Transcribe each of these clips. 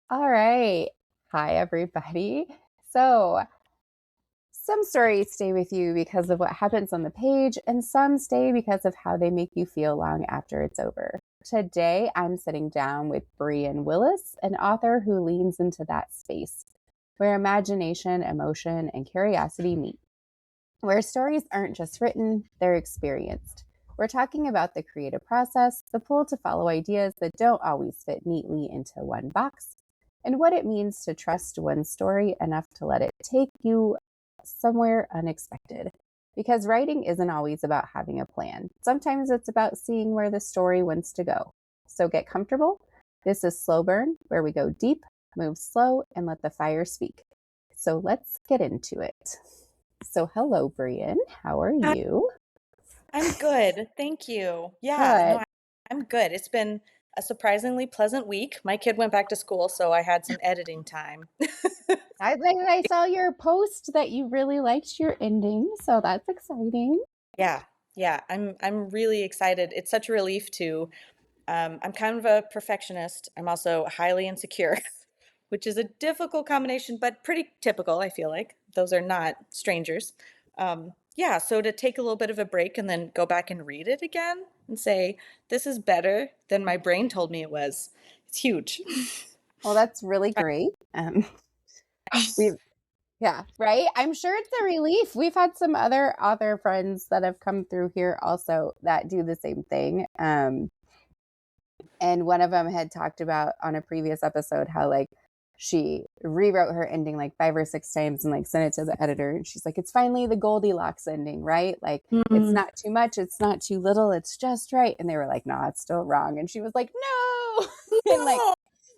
All right. Hi, everybody. So, some stories stay with you because of what happens on the page, and some stay because of how they make you feel long after it's over. Today, I'm sitting down with Brianne Willis, an author who leans into that space where imagination, emotion, and curiosity meet, where stories aren't just written, they're experienced. We're talking about the creative process, the pull to follow ideas that don't always fit neatly into one box, and what it means to trust one story enough to let it take you somewhere unexpected. Because writing isn't always about having a plan. Sometimes it's about seeing where the story wants to go. So get comfortable. This is Slow Burn, where we go deep, move slow, and let the fire speak. So let's get into it. So, hello, Brian. How are Hi, you? I'm good. Thank you. Yeah, no, Good. I'm good. It's been a surprisingly pleasant week. My kid went back to school, so I had some editing time. I saw your post that you really liked your ending, so that's exciting. Yeah, yeah, I'm really excited. It's such a relief to I'm kind of a perfectionist. I'm also highly insecure, which is a difficult combination, but pretty typical, I feel like. Those are not strangers. Yeah, so to take a little bit of a break and then go back and read it again and say, this is better than my brain told me it was. It's huge. Well, that's really great. We Yeah, right? I'm sure it's a relief. We've had some other author friends that have come through here also that do the same thing. And one of them had talked about on a previous episode how like she rewrote her ending like 5 or 6 times and like sent it to the editor. And she's like, it's finally the Goldilocks ending, right? Like it's Mm. not too much, it's not too little, it's just right. And they were like, nah, it's still wrong. And she was like, no, and like Oh,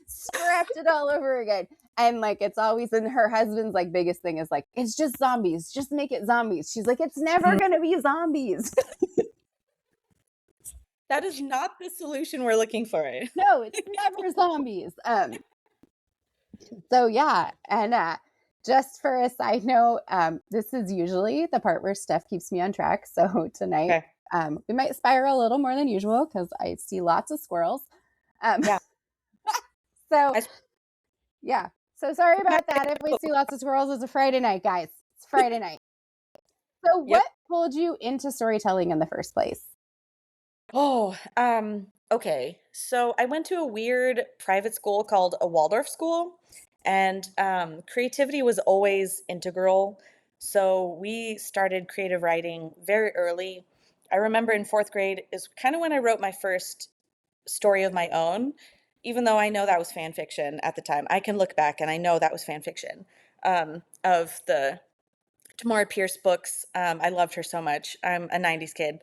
scrapped it all over again. And like it's always in her husband's like biggest thing is like, it's just zombies, just make it zombies. She's like, it's never gonna be zombies. that is not the solution we're looking for. No, it's never zombies. So yeah, and just for a side note, this is usually the part where Steph keeps me on track. So tonight, Okay. we might spiral a little more than usual because I see lots of squirrels. Um, Yeah. so I yeah, so sorry about that. If we see lots of squirrels, it's a Friday night, guys. It's Friday night. So Yep. what pulled you into storytelling in the first place? Okay. So I went to a weird private school called a Waldorf school, and creativity was always integral. So we started creative writing very early. I remember in fourth grade is kind of when I wrote my first story of my own, even though I know that was fan fiction at the time. I can look back and I know that was fan fiction of the Tamora Pierce books. I loved her so much. I'm a 90s kid.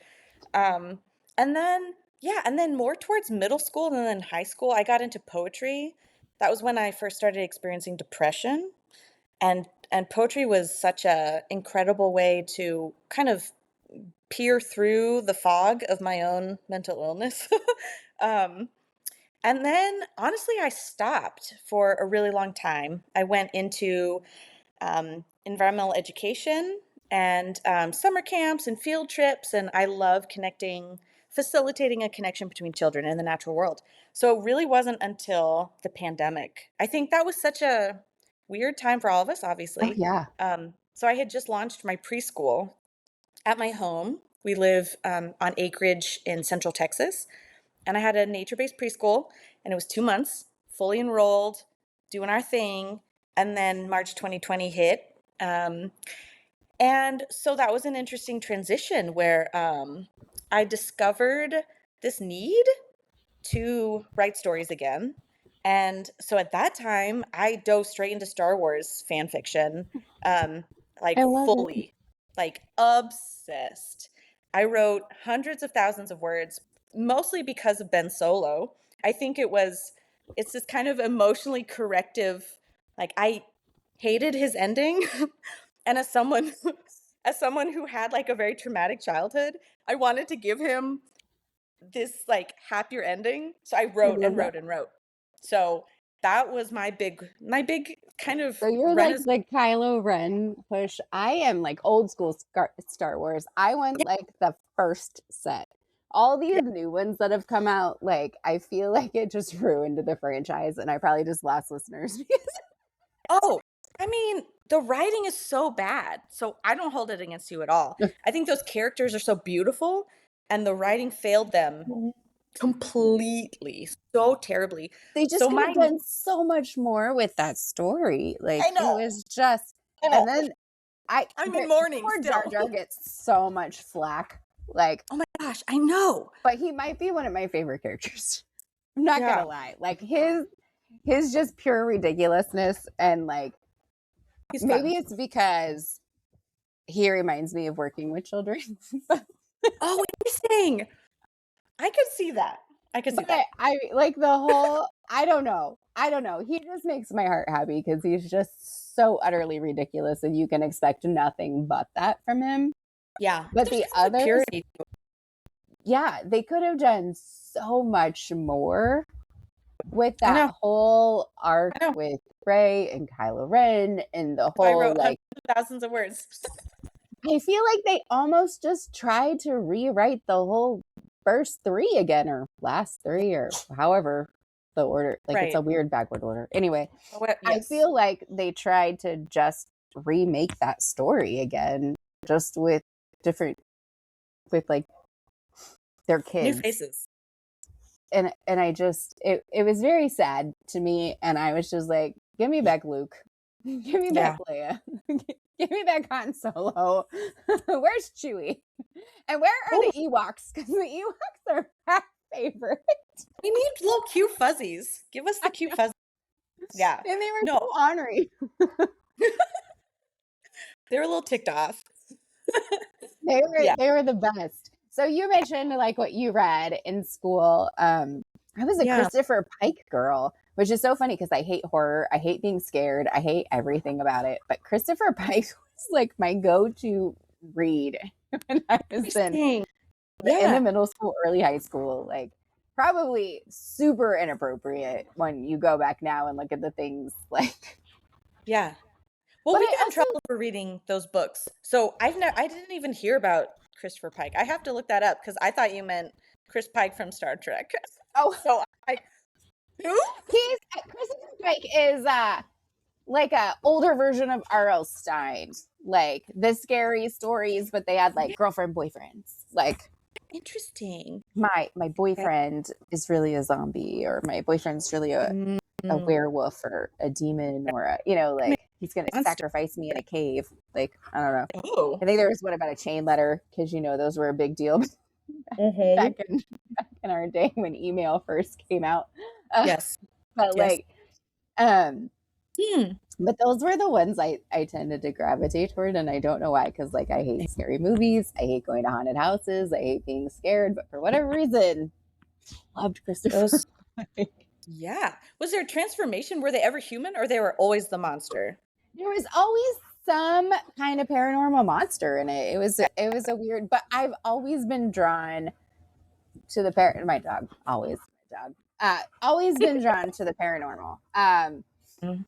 Um, and then, yeah, and then more towards middle school and then high school, I got into poetry. That was when I first started experiencing depression, and poetry was such a incredible way to kind of peer through the fog of my own mental illness. um, and then, honestly, I stopped for a really long time. I went into environmental education and summer camps and field trips. And I love facilitating a connection between children and the natural world. So it really wasn't until the pandemic. I think that was such a weird time for all of us, Oh obviously. yeah. So I had just launched my preschool at my home. We live on acreage in Central Texas, and I had a nature-based preschool, and it was 2 months, fully enrolled, doing our thing, and then March 2020 hit. And so that was an interesting transition where I discovered this need to write stories again. And so at that time, I dove straight into Star Wars fan fiction, I like love it. fully, like obsessed. I wrote hundreds of thousands of words, mostly because of Ben Solo. I think it's this kind of emotionally corrective, like I hated his ending. And as someone who had like a very traumatic childhood, I wanted to give him this like happier ending. So I I wrote love and that. wrote and wrote. So that was my big kind of So you're like renaissance. the Kylo Ren push. I am like old school Star Wars. I went like the first set. all these Yeah. new ones that have come out, like I feel like it just ruined the franchise, and I probably just lost listeners because Oh, I mean, the writing is so bad, so I don't hold it against you at all. I think those characters are so beautiful, and the writing failed them completely, so terribly. they just So could have my done so much more with that story. Like I it know, was just, I know. and then I'm in mourning poor Jar still. Jar gets so much flack. Like, Oh my gosh, I know. but he might be one of my favorite characters. I'm not gonna Yeah, lie. Like his just pure ridiculousness, and like he's maybe fun. it's because he reminds me of working with children. Oh, interesting. I could see that. I could see But that. I like the whole I don't know. I don't know. He just makes my heart happy because he's just so utterly ridiculous and you can expect nothing but that from him. Yeah, But there's the just a others, purity. yeah, they could have done so much more with I that know. whole arc I know. with Rey and Kylo Ren and the I whole wrote like hundreds of thousands of words. I feel like they almost just tried to rewrite the whole first three again, or last three, or however the order. Like it's Right. a weird backward order. Anyway, I Yes. feel like they tried to just remake that story again, just with different, with like their New kids, faces. and I just it was very sad to me, and I was just like, give me back Luke, give me back Yeah. Leia, give me back Han Solo. Where's Chewie? And where are Oh, the Ewoks? Because the Ewoks are my favorite. we need little cute fuzzies. Give us the cute fuzzies. Yeah. And they were No, so ornery. they're a little ticked off. They Yeah. were the best. So you mentioned like what you read in school. I was a Yeah. Christopher Pike girl, which is so funny because I hate horror. I hate being scared. I hate everything about it. But Christopher Pike was like my go-to read when I was Interesting. in the Yeah. middle school, early high school. Like probably super inappropriate when you go back now and look at the things like. Yeah. Well, But we I got in also trouble for reading those books. So I didn't even hear about Christopher Pike. I have to look that up because I thought you meant Chris Pike from Star Trek. oh So I who? he's Christopher Pike is like a older version of R.L. Stein, like the scary stories, but they had like Yeah, girlfriend boyfriends. Like interesting. my Okay. boyfriend is really a zombie, or my boyfriend's really a Mm, werewolf or a demon, or a like he's gonna monster. sacrifice me in a cave. Like I don't know. Oh. I think there was one about a chain letter because those were a big deal Mm-hmm. back in our day when email first came out. Uh, Yes. but Yes. like, um, Hmm. but those were the ones I tended to gravitate toward, and I don't know why. Because like I hate scary movies, I hate going to haunted houses, I hate being scared. But for whatever reason, loved Christopher. Those. Yeah. Was there a transformation? Were they ever human or they were always the monster? There was always some kind of paranormal monster in it. Yeah. It was a weird, but I've always been drawn to the my dog, always my dog. Always been drawn to the paranormal. Mm-hmm.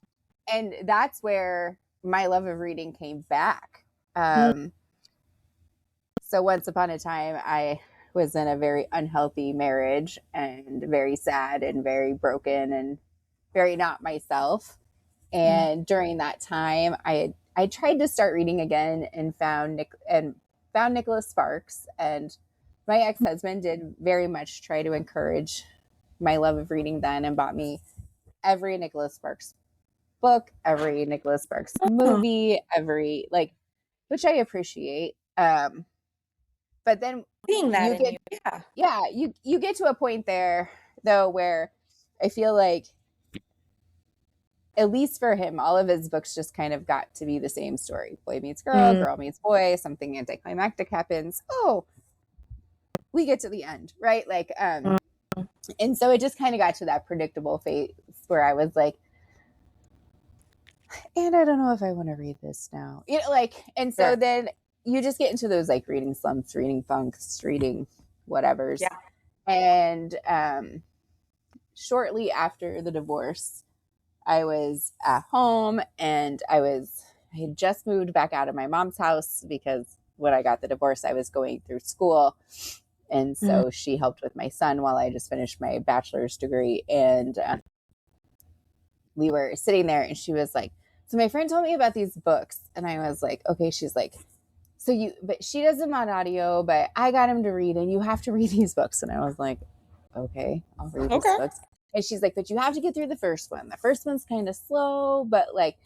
And that's where my love of reading came back. Um, so once upon a time, I was in a very unhealthy marriage and very sad and very broken and very not myself. And during that time, I tried to start reading again and found Nicholas Sparks. And my ex husband did very much try to encourage my love of reading then, and bought me every Nicholas Sparks book, every Nicholas Sparks Oh, movie, every like, which I appreciate. But then seeing that you in get, you. Yeah. yeah, you get to a point there though where I feel like, at least for him, all of his books just kind of got to be the same story: boy meets girl, Mm, girl meets boy, something anticlimactic happens. Oh, we get to the end, right? Like, mm, and so it just kind of got to that predictable phase where I was like, and I don't know if I want to read this now. Like, and so sure. then you just get into those like reading slumps, reading funks, reading whatever's. Yeah. And shortly after the divorce, I was at home and I had just moved back out of my mom's house because when I got the divorce, I was going through school. And Mm. so she helped with my son while I just finished my bachelor's degree. And we were sitting there and she was like, so my friend told me about these books. And I was like, okay. She's like, so you, but she does them on audio, but I got him to read and you have to read these books. And I was like, okay, I'll read these Okay. books. And she's like, but you have to get through the first one. The first one's kind of slow, but like,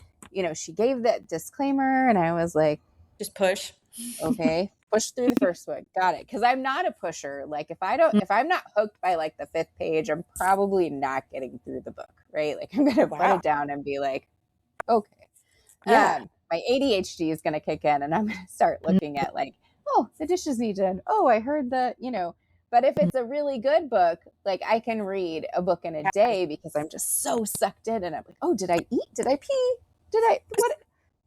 she gave that disclaimer. And I was like, Just push. okay, push through the first one. Got it. Cause I'm not a pusher. Like if I'm not hooked by like the fifth page, I'm probably not getting through the book. Right. Like I'm going to put Wow. it down and be like, okay. Yeah. My ADHD is going to kick in and I'm going to start looking at like, oh, the dishes need done. Oh, I heard but if it's a really good book, like I can read a book in a day because I'm just so sucked in and I'm like, oh, did I eat? Did I pee? What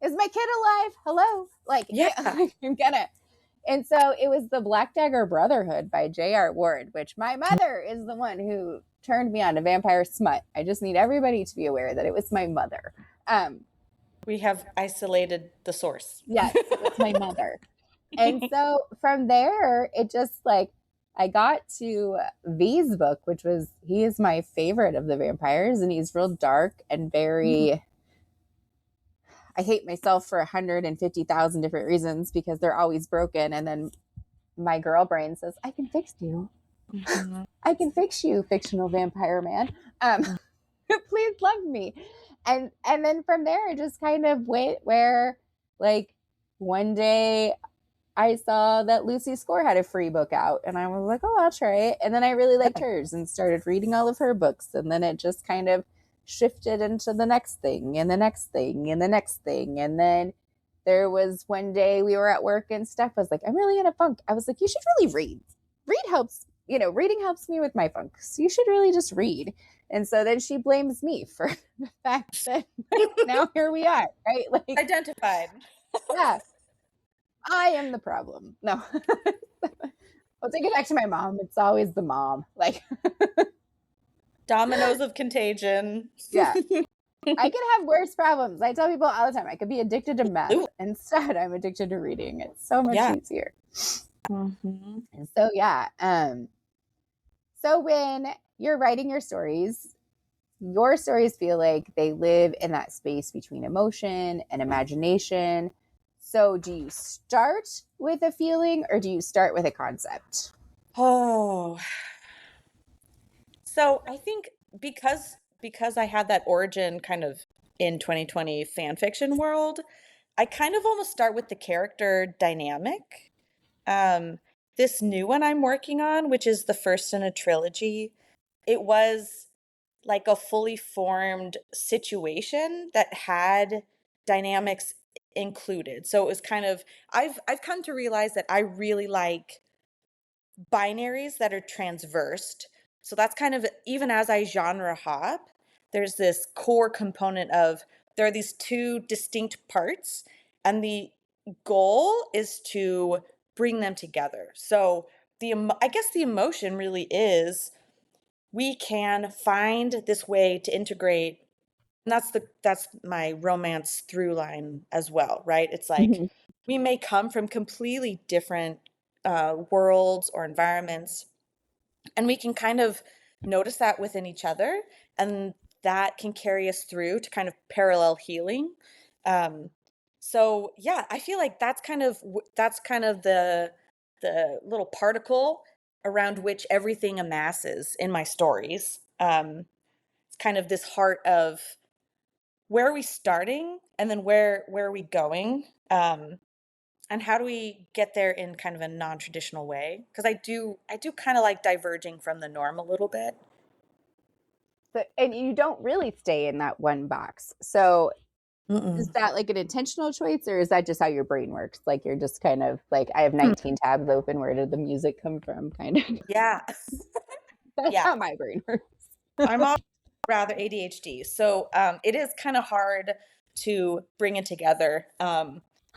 is my kid alive? Hello? Like, Yeah. I'm gonna. And so it was the Black Dagger Brotherhood by J.R. Ward, which my mother is the one who turned me on to vampire smut. I just need everybody to be aware that it was my mother. We have isolated the source. Yes, it was my mother. And so from there, it just like I got to V's book, he is my favorite of the vampires, and he's real dark and very. I hate myself for 150,000 different reasons because they're always broken. And then my girl brain says, I can fix you. Mm-hmm. I can fix you, fictional vampire man. Please love me. And then from there, it just kind of went where, like, one day I saw that Lucy Score had a free book out, and I was like, oh, I'll try it. And then I really liked hers and started reading all of her books. And then it just kind of shifted into the next thing and the next thing and the next thing. And then there was one day we were at work and Steph was like, I'm really in a funk. I was like, you should really read. Reading helps me with my funk. So you should really just read. And so then she blames me for the fact that now here we are, right? Like identified. Yeah. I am the problem. No. I'll take it back to my mom. It's always the mom. Like dominoes of contagion. Yeah. I could have worse problems. I tell people all the time, I could be addicted to meth. Ooh. Instead, I'm addicted to reading. It's so much easier. Mm-hmm. And so, yeah. So when you're writing your stories feel like they live in that space between emotion and imagination. So do you start with a feeling or do you start with a concept? Oh. So I think because I had that origin kind of in 2020 fan fiction world, I kind of almost start with the character dynamic. This new one I'm working on, which is the first in a trilogy, it was like a fully formed situation that had dynamics included. So it was kind of I've come to realize that I really like binaries that are transversed. So that's kind of, even as I genre hop, there's this core component of there are these two distinct parts, and the goal is to bring them together. So I guess the emotion really is we can find this way to integrate, and that's my romance through line as well, right? It's like we may come from completely different worlds or environments, and we can kind of notice that within each other, and that can carry us through to kind of parallel healing. So yeah, I feel like that's kind of the little particle around which everything amasses in my stories. It's kind of this heart of where are we starting, and then where are we going, and how do we get there in kind of a non-traditional way? Because I do kind of like diverging from the norm a little bit. And you don't really stay in that one box. So is that like an intentional choice, or is that just how your brain works? Like you're just kind of like, I have 19 tabs open. Where did the music come from? Kind of. Yeah. That's how my brain works. I'm all rather ADHD. So it is kind of hard to bring it together.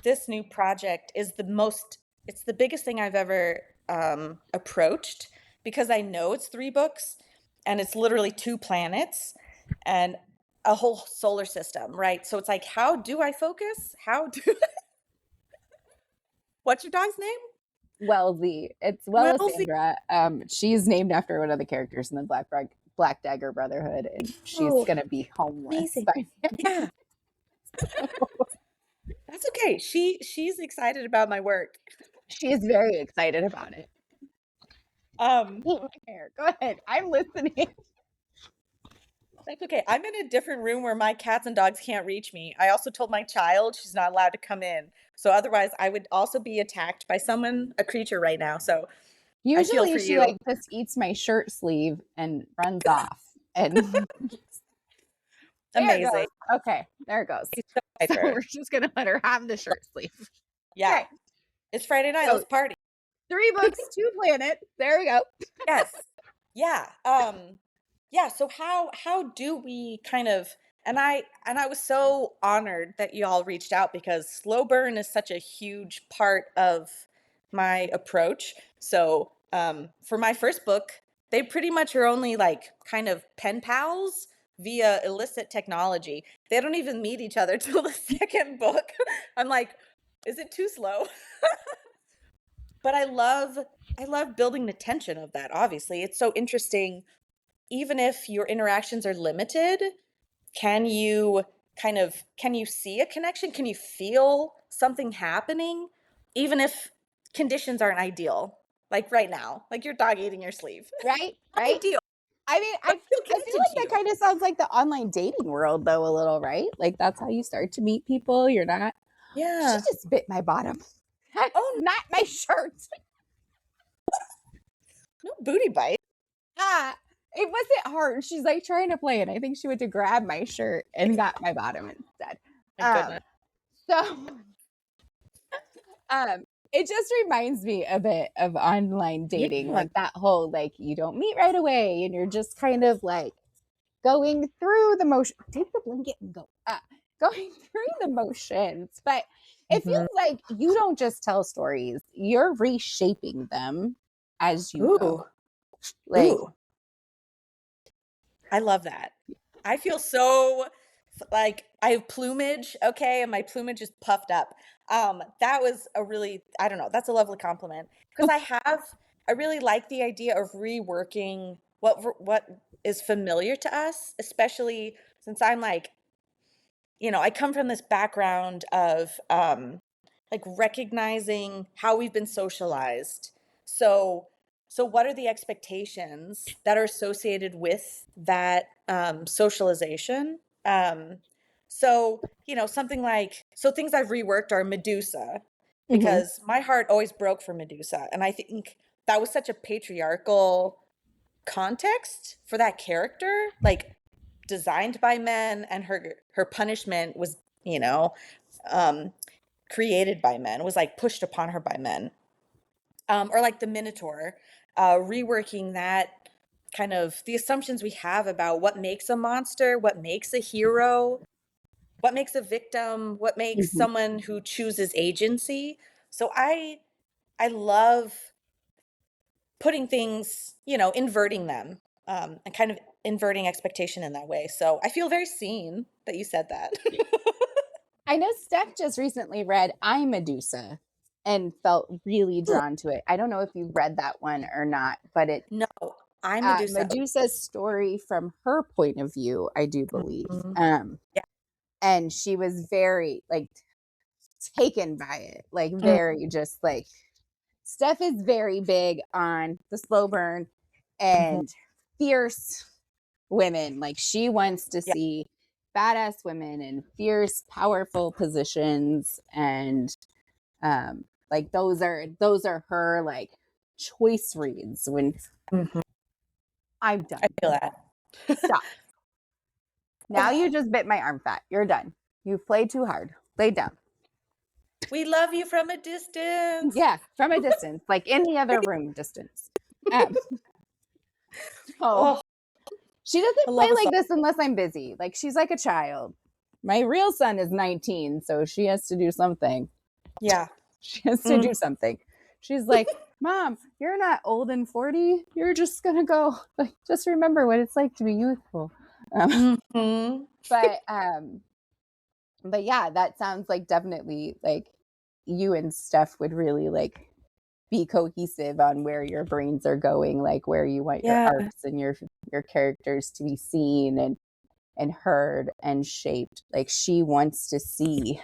This new project is it's the biggest thing I've ever approached, because I know it's 3 books and it's literally 2 planets and a whole solar system, right? So it's like, how do I focus? What's your dog's name? Wellesley. It's Wellesley. Wellisandra. She's named after one of the characters in the Black Dagger Brotherhood, and she's Oh, gonna be homeless amazing. by the Yeah, that's okay. She's excited about my work. She is very excited about it. Um, Eat my hair. Go ahead. I'm listening. that's okay. I'm in a different room where my cats and dogs can't reach me. I also told my child she's not allowed to come in. So otherwise I would also be attacked by someone, a creature right now. So I feel Usually for she you. like just eats my shirt sleeve and runs off. And there it Amazing. goes. Okay, there it goes. He's so So hyper. we're just gonna let her have the shirt sleeve. Yeah. Okay. It's Friday night. So Let's party. 3 books, 2 planets. There we go. Yes. Yeah. Yeah, so how do we kind of, and I was so honored that you all reached out because slow burn is such a huge part of my approach. So, for my first book, they pretty much are only like kind of pen pals via illicit technology. They don't even meet each other till the second book. I'm like, is it too slow? But I love building the tension of that, obviously. It's so interesting. Even if your interactions are limited, can you can you see a connection? Can you feel something happening? Even if conditions aren't ideal. Like right now, like your dog eating your sleeve. Right? Not Right? ideal, I mean, but I feel I feel connected to like that you. kind of sounds like the online dating world though a little, right? Like that's how you start to meet people. You're not she Yeah. just bit my bottom. Oh, Not my shirt. no booty bite. Ah, it wasn't hard. She's like trying to play, and I think she went to grab my shirt and got my bottom instead. My goodness. So it just reminds me a bit of online dating, Yeah. like that whole like you don't meet right away, and you're just kind of like going through the motion. Take the blanket and go. Going through the motions, but it feels Mhm. like you don't just tell stories; you're reshaping them as you Ooh. go. Like, Ooh. I love that. I feel so like I have plumage, okay, and my plumage is puffed up. That was a really, I don't know, that's a lovely compliment because I really like the idea of reworking what is familiar to us, especially since I'm like, I come from this background of like recognizing how we've been socialized. So, so what are the expectations that are associated with that socialization? So, something like, so things I've reworked are Medusa, mhm, because my heart always broke for Medusa. And I think that was such a patriarchal context for that character. Like, designed by men, and her punishment was, you know, um, created by men, was like pushed upon her by men. Or like the Minotaur, reworking that kind of the assumptions we have about what makes a monster, what makes a hero, what makes a victim, what makes mhm. someone who chooses agency. So I love putting things, inverting them, and kind of inverting expectation in that way. So I feel very seen that you said that. I know Steph just recently read I Medusa and felt really drawn to it. I don't know if you read that one or not, but it's No, I'm Medusa. Medusa's story from her point of view, I do believe. Mhm. Yeah. And she was very like taken by it, like Mm, very just like Steph is very big on the slow burn mhm. and fierce women. Like she wants to Yeah. see badass women in fierce, powerful positions, and like those are her like choice reads. When Mhm. I'm I done, feel that. stop. Now you Oh, just bit my arm fat. You're done. You've played too hard. Lay down. we love you from a distance. Yeah, from a distance, like in the other room distance. Um, so Oh, she I doesn't play love a like song. this unless I'm busy. Like she's like a child. My real son is 19, so she has to do something. Yeah. She has to Mm, do something. She's like, Mom, you're not old and 40. You're just gonna go. Like, just remember what it's like to be youthful. Um, mhm. but um, but yeah, that sounds like definitely like you and Steph would really like be cohesive on where your brains are going, like where you want your Yeah. arcs and your characters to be seen and heard and shaped. Like she wants to see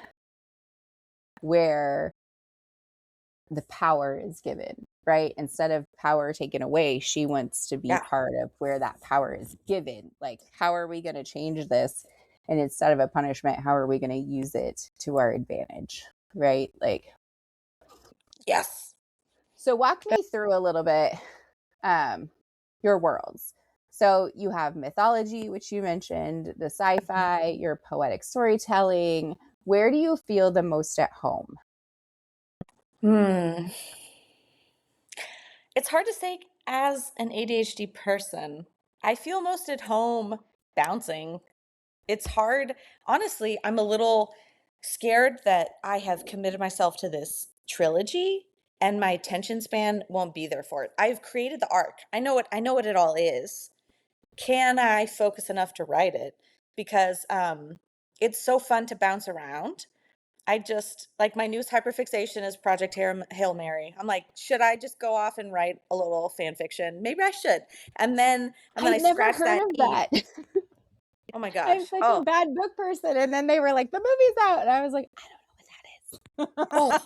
where the power is given, right? Instead of power taken away, she wants to be Yeah. part of where that power is given. Like, how are we going to change this? And instead of a punishment, how are we going to use it to our advantage, right? Like, Yes. so walk me through a little bit um, your worlds. So you have mythology, which you mentioned, the sci-fi, your poetic storytelling. Where do you feel the most at home? Hmm. It's hard to say as an ADHD person. I feel most at home bouncing. It's hard. Honestly, I'm a little scared that I have committed myself to this trilogy and my attention span won't be there for it. I've created the arc. I know what it all is. Can I focus enough to write it? Because it's so fun to bounce around. I just like my newest hyperfixation is Project Hail Mary. I'm like, should I just go off and write a little fan fiction? Maybe I should. And then I I've never scratch heard that of itch. that. Oh my I'm gosh. such a Oh, bad book person. And then they were like, the movie's out. And I was like, I don't know what that oh, is.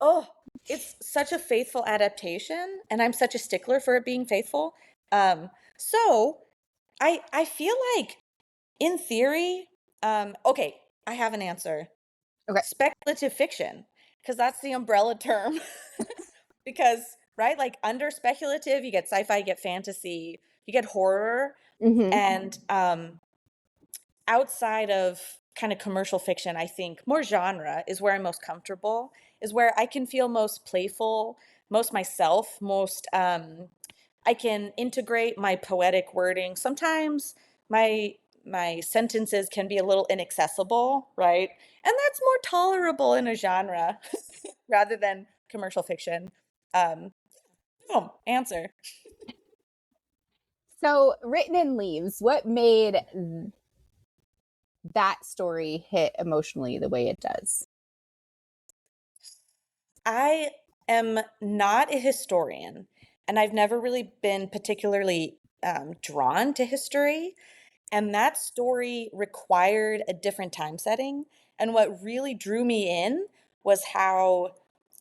oh. It's such a faithful adaptation, and I'm such a stickler for it being faithful. Um, so I feel like in theory, okay, I have an answer. Okay. Speculative fiction, because that's the umbrella term. Because, right, like under speculative, you get sci-fi, you get fantasy, you get horror, Hmm. and outside of kind of commercial fiction, I think more genre is where I'm most comfortable, is where I can feel most playful, most myself, most I can integrate my poetic wording. Sometimes my sentences can be a little inaccessible, right? And that's more tolerable in a genre rather than commercial fiction. Um, answer. So, Written in Leaves, what made that story hit emotionally the way it does? I am not a historian, and I've never really been particularly drawn to history. And that story required a different time setting. And what really drew me in was how,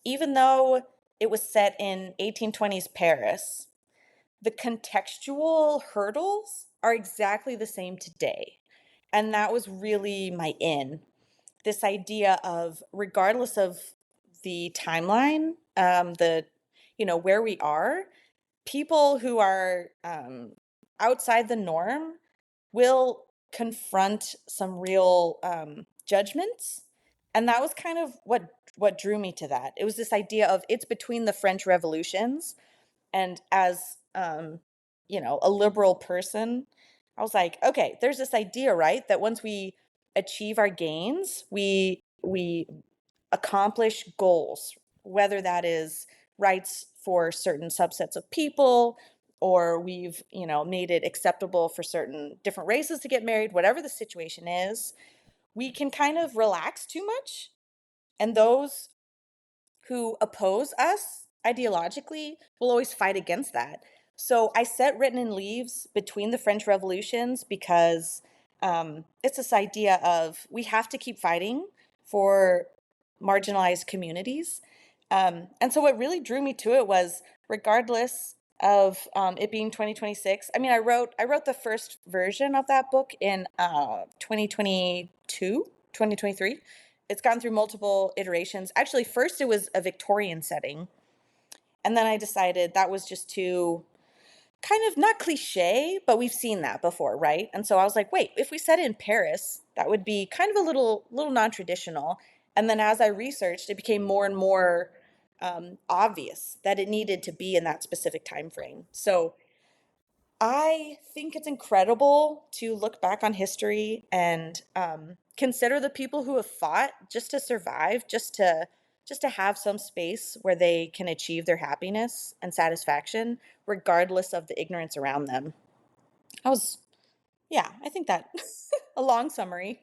even though it was set in 1820s Paris, the contextual hurdles are exactly the same today. And that was really my in. This idea of, regardless of the timeline, where we are, people who are outside the norm will confront some real judgments. And that was kind of what drew me to that. It was this idea of it's between the French revolutions, and as a liberal person, I was like, okay, there's this idea, right, that once we achieve our gains, we accomplish goals, whether that is rights for certain subsets of people, or we've, made it acceptable for certain different races to get married, whatever the situation is, we can kind of relax too much. And those who oppose us ideologically will always fight against that. So I set Written in Leaves between the French revolutions because it's this idea of we have to keep fighting for marginalized communities. And so what really drew me to it was, regardless of it being 2026, I mean, I wrote the first version of that book in 2022, 2023. It's gone through multiple iterations. Actually, first it was a Victorian setting, and then I decided that was just too kind of not cliche, but we've seen that before, right? And so I was like, wait, if we set it in Paris, that would be kind of a little non-traditional. And then as I researched, it became more and more obvious that it needed to be in that specific time frame. So I think it's incredible to look back on history and consider the people who have fought just to survive, just to have some space where they can achieve their happiness and satisfaction, regardless of the ignorance around them. I was, yeah, I think that a long summary.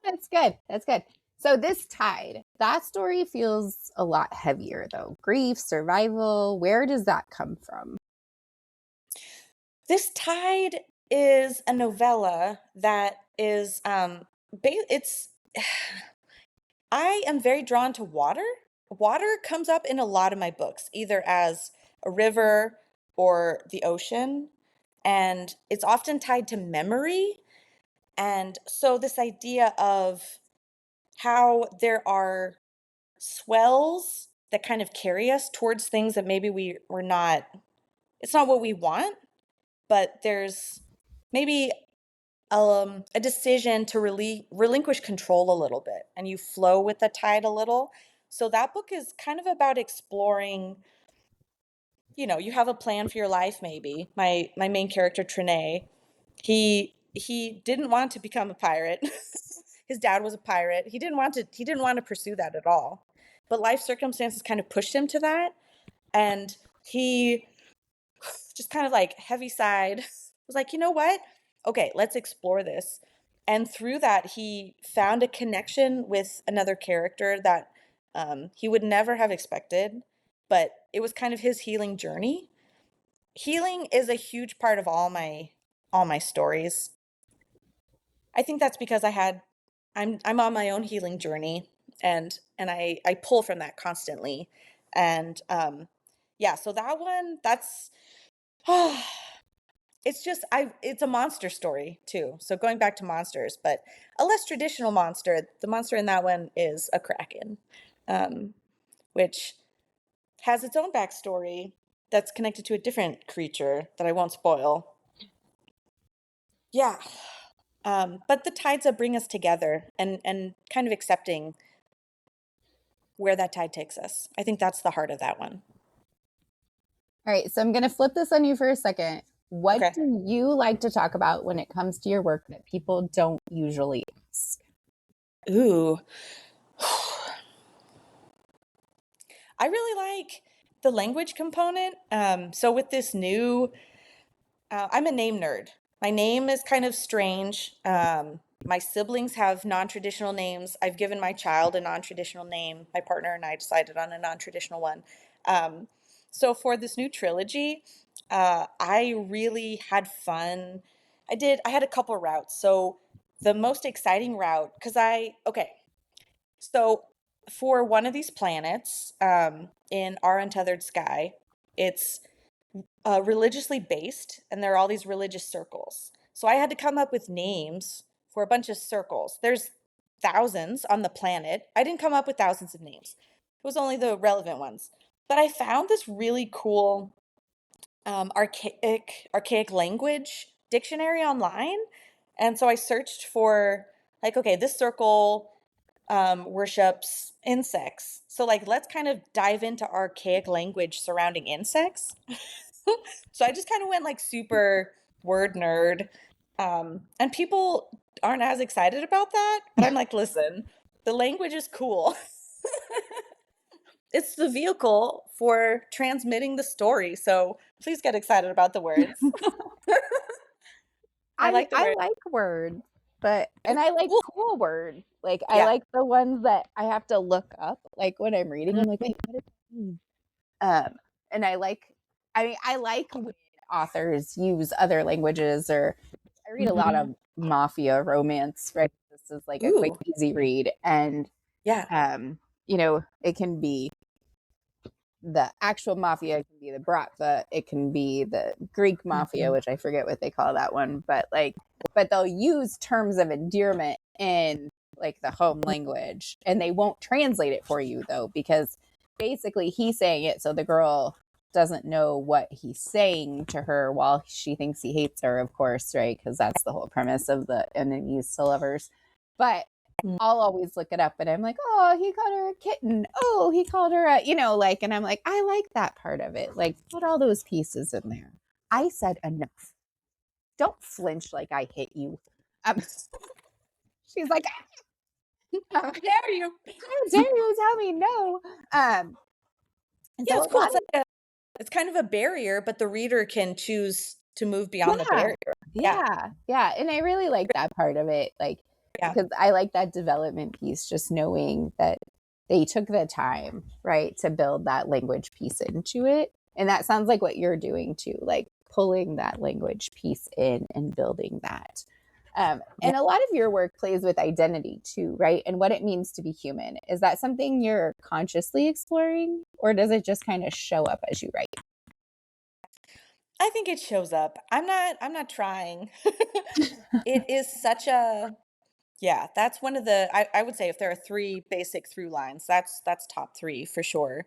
That's good. That's good. So this tide, that story feels a lot heavier though. Grief, survival, where does that come from? This Tide is a novella that is it's I am very drawn to water. Water comes up in a lot of my books, either as a river or the ocean, and it's often tied to memory. And so this idea of how there are swells that kind of carry us towards things that maybe we're not, it's not what we want, but there's maybe a decision to really relinquish control a little bit and you flow with the tide a little. So that book is kind of about exploring, you have a plan for your life maybe. My main character Trinae, he didn't want to become a pirate. His dad was a pirate. He didn't want to pursue that at all. But life circumstances kind of pushed him to that, and he just kind of like heavy sighed, was like, you know what? Okay, let's explore this. And through that, he found a connection with another character that he would never have expected, but it was kind of his healing journey. Healing is a huge part of all my stories. I think that's because I'm on my own healing journey, and I pull from that constantly. And yeah, so that one, that's it's a monster story too. So going back to monsters, but a less traditional monster. The monster in that one is a kraken, um, which has its own backstory that's connected to a different creature that I won't spoil. Yeah, but the tides that bring us together and kind of accepting where that tide takes us. I think that's the heart of that one. All right, so I'm going to flip this on you for a second. What Okay. do you like to talk about when it comes to your work that people don't usually ask? Ooh. I really like the language component. So with this new, I'm a name nerd. My name is kind of strange. My siblings have non-traditional names. I've given my child a non-traditional name. My partner and I decided on a non-traditional one. Um, so for this new trilogy, I really had fun. I had a couple routes. So the most exciting route, okay, so for one of these planets in our untethered sky, it's religiously based, and there are all these religious circles. So I had to come up with names for a bunch of circles. There's thousands on the planet. I didn't come up with thousands of names. It was only the relevant ones. But I found this really cool archaic language dictionary online. And so I searched for like, okay, this circle worships insects. So like let's kind of dive into archaic language surrounding insects. So I just kind of went like super word nerd. And people aren't as excited about that, but I'm like, listen, the language is cool. It's the vehicle for transmitting the story. So please get excited about the words. I like the I word. like words, but and It's I like cool. cool words. Like I Yeah. like the ones that I have to look up. Like when I'm reading, I'm like, Mhm. wait, what does that mean? And I like when authors use other languages or I read a lot Mhm. of mafia romance, right? This is like a quick, Ooh, easy read. And yeah. it can be the actual mafia, it can be the Bratva, it can be the Greek mafia, Mhm. which I forget what they call that one, but they'll use terms of endearment in like the home language, and they won't translate it for you though, because basically he's saying it so the girl doesn't know what he's saying to her while she thinks he hates her, of course, right? Because that's the whole premise of the enemies to lovers. But Mm. I'll always look it up and I'm like, oh, he called her a kitten. Oh, he called her like, and I'm like, I like that part of it. Like, put all those pieces in there. I said enough. Don't flinch like I hit you. Um, she's like, how Dare you? dare you tell me no? And Yeah, so it's a cool. lot of, It's kind of a barrier, but the reader can choose to move beyond the yeah, barrier. Yeah. yeah, yeah. And I really like that part of it. Like, Yeah. because I like that development piece, just knowing that they took the time, right, to build that language piece into it. And that sounds like what you're doing too, like pulling that language piece in and building that. Yeah. And a lot of your work plays with identity too, right? And what it means to be human. Is that something you're consciously exploring, or does it just kind of show up as you write? I think it shows up. I'm not trying. It is such a yeah, that's one of the I would say if there are three basic through lines, that's top three for sure.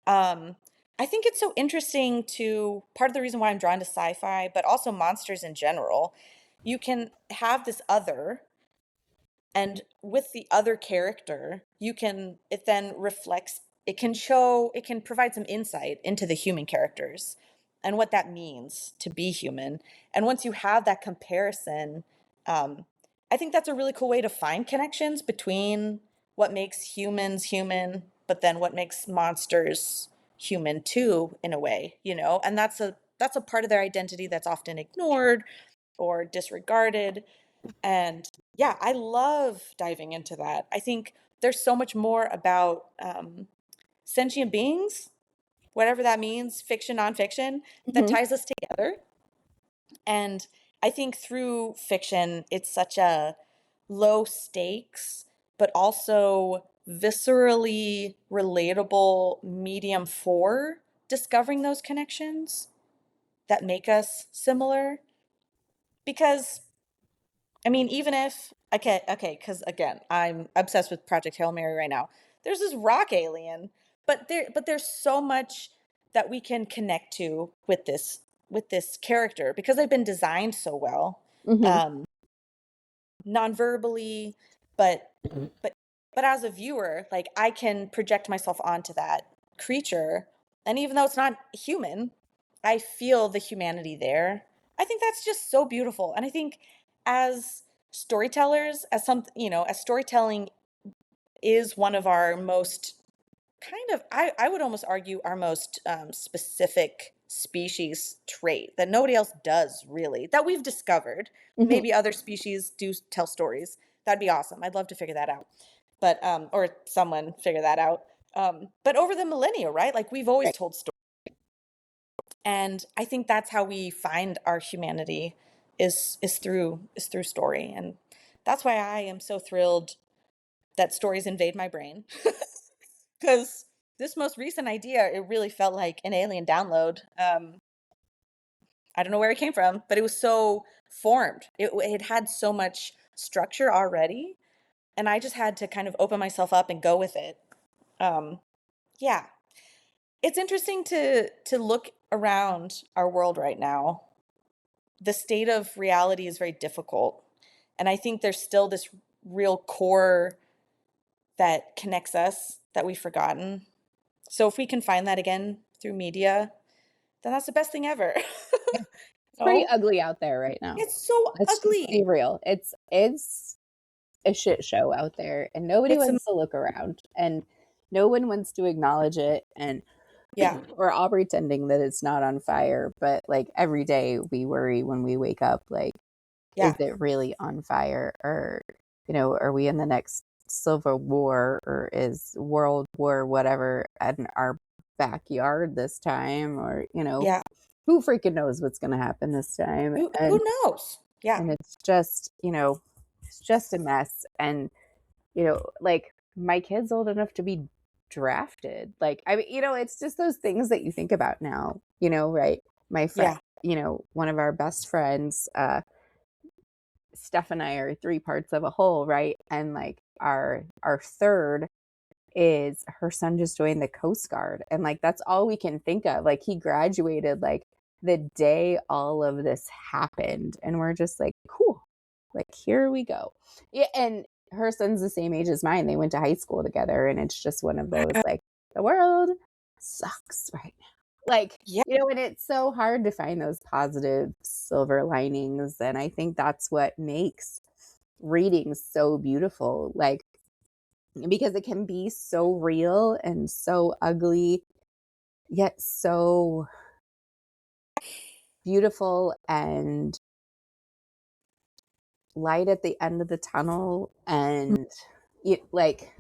Um, I think it's so interesting to part of the reason why I'm drawn to sci-fi, but also monsters in general. You can have this other, and with the other character, it then reflects, it can provide some insight into the human characters and what that means to be human. And once you have that comparison, um, I think that's a really cool way to find connections between what makes humans human, but then what makes monsters human too, in a way, and that's a part of their identity that's often ignored or disregarded. And yeah, I love diving into that. I think there's so much more about sentient beings, whatever that means, fiction, nonfiction, that Mm-hmm. ties us together. And I think through fiction, it's such a low stakes, but also viscerally relatable medium for discovering those connections that make us similar. Because I mean, even if okay, because again, I'm obsessed with Project Hail Mary right now. There's this rock alien, but there's so much that we can connect to with this character because they've been designed so well, Mm-hmm. um, non-verbally, but but but as a viewer, like I can project myself onto that creature, and even though it's not human, I feel the humanity there. I think that's just so beautiful, and I think as storytellers, as storytelling is one of our most kind of, I would almost argue our most specific species trait that nobody else does really, that we've discovered. Mm-hmm. Maybe other species do tell stories. That'd be awesome. I'd love to figure that out. But or someone figure that out. But over the millennia, right? Like we've always Right. told stories. And I think that's how we find our humanity is through story. And that's why I am so thrilled that stories invade my brain. Because this most recent idea, it really felt like an alien download. I don't know where it came from, but it was so formed. It had so much structure already, and I just had to kind of open myself up and go with it. Um, yeah, it's interesting to look around our world right now. The state of reality is very difficult, and I think there's still this real core that connects us that we've forgotten. So if we can find that again through media, then that's the best thing ever. It's pretty No, ugly out there right now. it's so Let's just be ugly. real. It's a shit show out there, and nobody It's a wants to look around, and no one wants to acknowledge it. And yeah, we're all pretending that it's not on fire, but like every day we worry when we wake up, like, is yeah, it really on fire? Or, are we in the next Civil War, or is World War whatever in our backyard this time? Or, yeah. who freaking knows what's going to happen this time? Who knows? Yeah, And it's just, it's just a mess. And, like my kid's old enough to be drafted. Like, I mean, it's just those things that you think about now, right? My friend, yeah, one of our best friends, Steph and I are three parts of a whole, right? And like our third is her son just joined the Coast Guard. And like that's all we can think of. Like he graduated like the day all of this happened. And we're just like, cool. Like here we go. Yeah, and her son's the same age as mine. They went to high school together, and it's just one of those like the world sucks right now. Like, yeah, and it's so hard to find those positive silver linings. And I think that's what makes reading so beautiful. Like, because it can be so real and so ugly, yet so beautiful and light at the end of the tunnel and like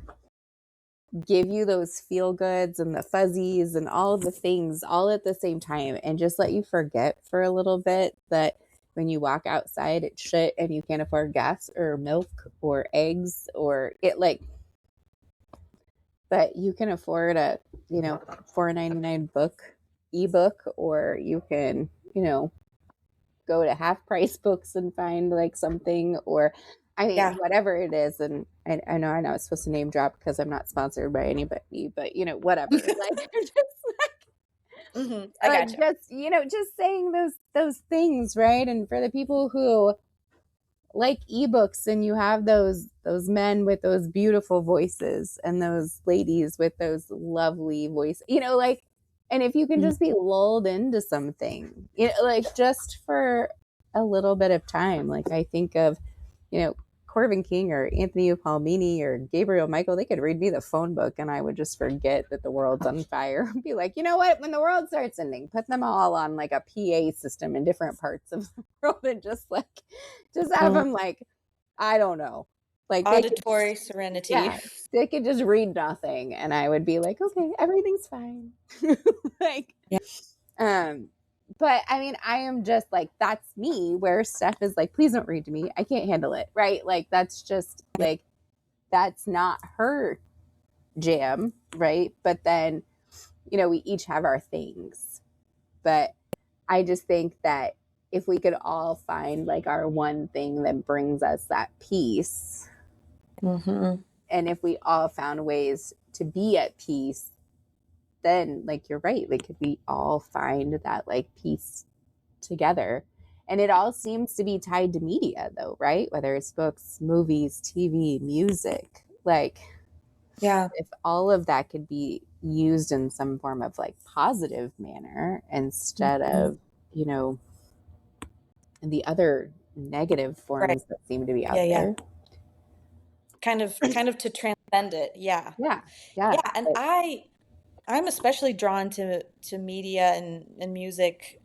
give you those feel goods and the fuzzies and all the things all at the same time and just let you forget for a little bit that when you walk outside it's shit and you can't afford gas or milk or eggs or it like but you can afford a $4.99 book ebook or you can go to half price books and find like something or I mean Yeah. whatever it is and I know it's supposed to name drop because I'm not sponsored by anybody but whatever like just I gotcha. just saying those things right and for the people who like ebooks and you have those men with those beautiful voices and those ladies with those lovely voices like and if you can Mhm. just be lulled into something like just for a little bit of time like I think of you know Corvin King or Anthony Palmini or Gabriel Michael they could read me the phone book and I would just forget that the world's on fire be like you know what when the world starts ending put them all on like a PA system in different parts of the world and just have Mhm. them like I don't know like they could Auditory serenity. yeah they could just read nothing and I would be like okay everything's fine like Yeah. um but I mean I am just like that's me where Steph is like please don't read to me I can't handle it right like that's just like that's not her jam right but then we each have our things but I just think that if we could all find like our one thing that brings us that peace Hmm. and if we all found ways to be at peace then like you're right like could we all find that like peace together and it all seems to be tied to media though right whether it's books movies TV music like Yeah. if all of that could be used in some form of like positive manner instead Mhm. of you know the other negative Right. forms that seem to be Yeah, out yeah. there Kind of to transcend it. Yeah. yeah yeah Yeah, and like, I'm especially drawn to media and music,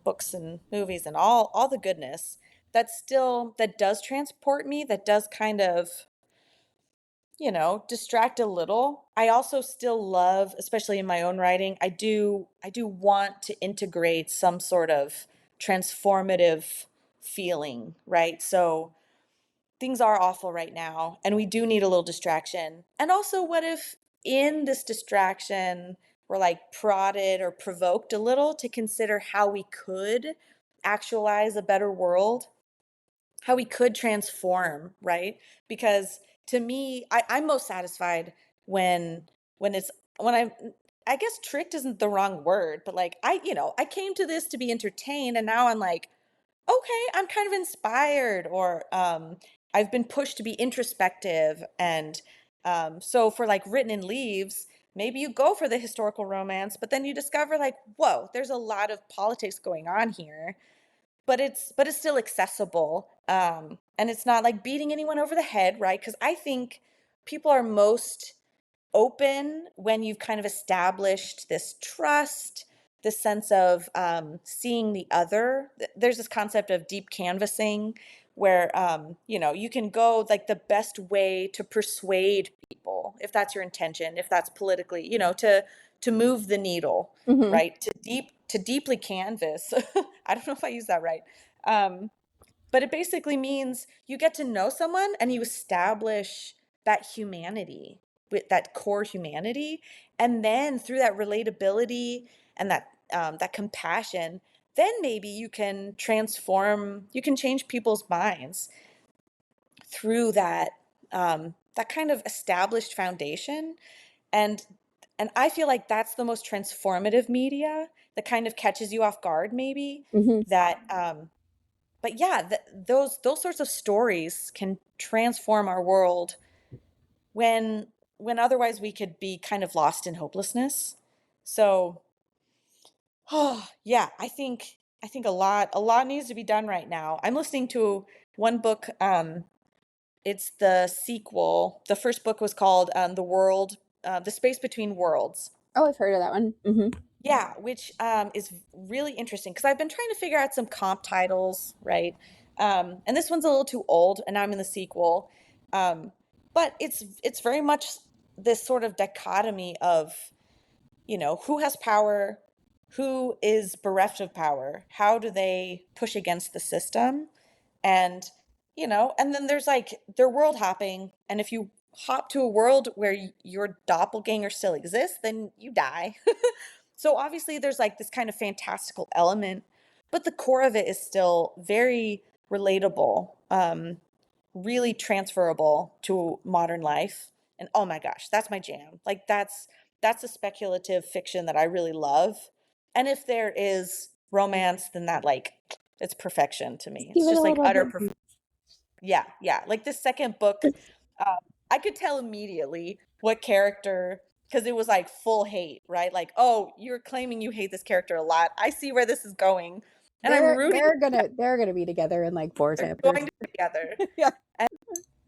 books and movies and all the goodness that does transport me, that does kind of, distract a little. I also still love, especially in my own writing, I do want to integrate some sort of transformative feeling, right? So things are awful right now and we do need a little distraction. And also, what if in this distraction we're like prodded or provoked a little to consider how we could actualize a better world, how we could transform, right? Because to me, I'm most satisfied when it's when I guess tricked isn't the wrong word, but like I came to this to be entertained and now I'm like, okay, I'm kind of inspired, or I've been pushed to be introspective. And so for like Written in Leaves, maybe you go for the historical romance, but then you discover like, whoa, there's a lot of politics going on here, but it's still accessible. And it's not like beating anyone over the head, right? Because I think people are most open when you've kind of established this trust, this sense of seeing the other. There's this concept of deep canvassing where you can go like the best way to persuade people, if that's your intention, if that's politically, to move the needle, mhm, right? To deeply canvass. I don't know if I use that right. Um, but it basically means you get to know someone and you establish that humanity, with that core humanity. And then through that relatability and that compassion, then maybe you can change people's minds through that kind of established foundation. And and I feel like that's the most transformative media, that kind of catches you off guard, maybe, mhm, that but yeah, those sorts of stories can transform our world when when otherwise we could be kind of lost in hopelessness. So, oh, yeah, I think a lot needs to be done right now. I'm listening to one book. It's the sequel. The first book was called The Space Between Worlds. oh I've heard of that one Yeah, which is really interesting because I've been trying to figure out some comp titles, right? And this one's a little too old, and now I'm in the sequel. Um, but it's very much this sort of dichotomy of, who has power, who is bereft of power, how do they push against the system, and and then there's like they're world hopping, and if you hop to a world where your doppelganger still exists, then you die. So obviously there's like this kind of fantastical element, but the core of it is still very relatable, really transferable to modern life. And oh my gosh, that's my jam. Like that's a speculative fiction that I really love. And if there is romance, then that like it's perfection to Just me. give It's it a just like little utter hint. yeah, yeah. Like this second book, um, I could tell immediately what character, because it was like full hate, right? Like, oh, you're claiming you hate this character a lot. I see where this is going, and I'm rooting They're gonna be together in like four they're chapters. going to be together. Yeah. And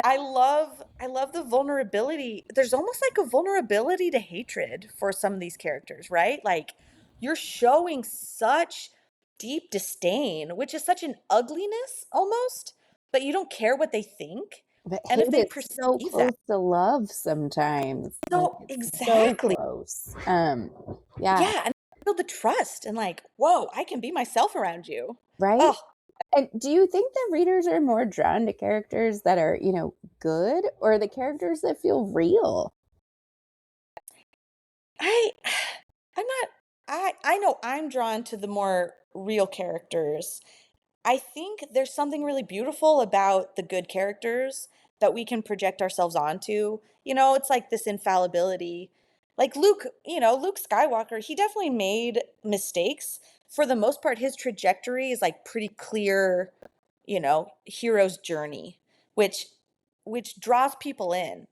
I love the vulnerability. There's almost like a vulnerability to hatred for some of these characters, right? Like you're showing such deep disdain, which is such an ugliness almost, but you don't care what they think. But And if hate they is so perceive that, close to love sometimes. Like so it's so exactly. close. Yeah, Yeah, and build the trust and like, whoa, I can be myself around you. right? Oh, And do you think that readers are more drawn to characters that are, good or the characters that feel real? I I'm not I know I'm drawn to the more real characters. I think there's something really beautiful about the good characters that we can project ourselves onto. It's like this infallibility. Like Luke, Luke Skywalker, he definitely made mistakes. For the most part, his trajectory is like pretty clear, hero's journey, which draws people in.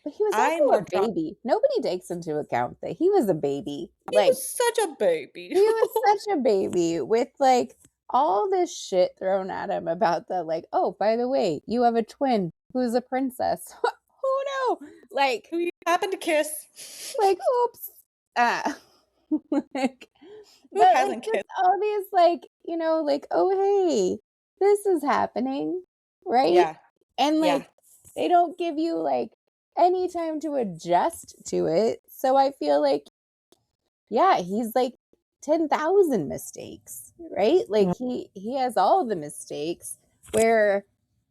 But he was I'm also more a drawn. baby. Nobody takes into account that he was a baby. He Like was such a baby. he was such a baby with like all this shit thrown at him about the like, oh, by the way, you have a twin who's a princess. Who knew? Like, Who you happen to kiss? like, oops. Uh, like, Who but like hasn't just kissed? all these like, like, oh hey, this is happening, right? Yeah, And yeah. like they don't give you like any time to adjust to it. So I feel like, yeah, he's like 10,000 mistakes, right? Like he has all the mistakes where,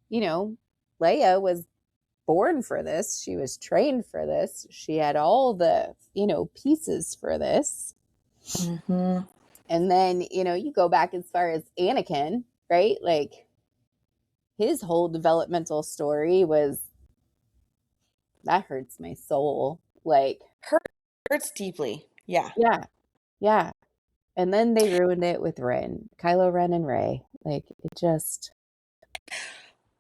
you know, Leia was born for this. She was trained for this. She had all the, pieces for this. Mm-hmm. And then, you go back as far as Anakin, right? Like his whole developmental story was that hurts my soul. Like, Hurts deeply. Yeah. yeah, yeah. And then they ruined it with Kylo Ren and Rey. Like it just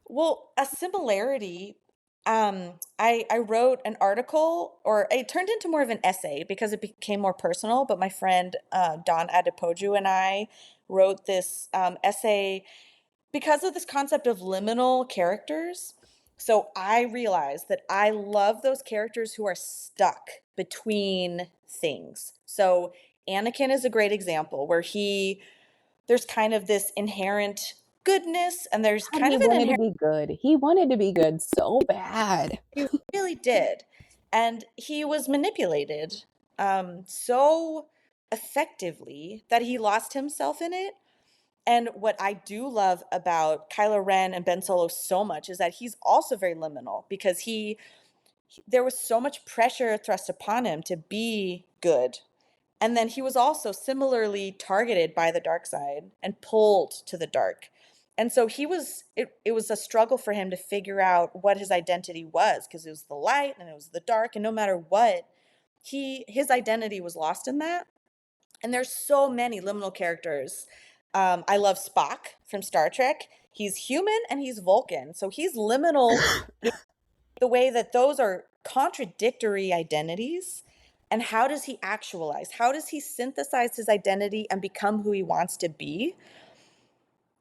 Well, a similarity, I wrote an article, or it turned into more of an essay because it became more personal, but my friend Don Adepoju and I wrote this essay because of this concept of liminal characters. So I realized that I love those characters who are stuck between things. So Anakin is a great example where there's kind of this inherent goodness, and there's God, kind he of an wanted to inherent, be good. He wanted to be good so bad. he really did. And he was manipulated so effectively that he lost himself in it. And what I do love about Kylo Ren and Ben Solo so much is that he's also very liminal because there was so much pressure thrust upon him to be good. And then he was also similarly targeted by the dark side and pulled to the dark. And so it was a struggle for him to figure out what his identity was, because it was the light and it was the dark, and no matter what, his identity was lost in that. And there's so many liminal characters. I love Spock from Star Trek. He's human and he's Vulcan. So he's liminal in the way that those are contradictory identities. And how does he actualize? How does he synthesize his identity and become who he wants to be?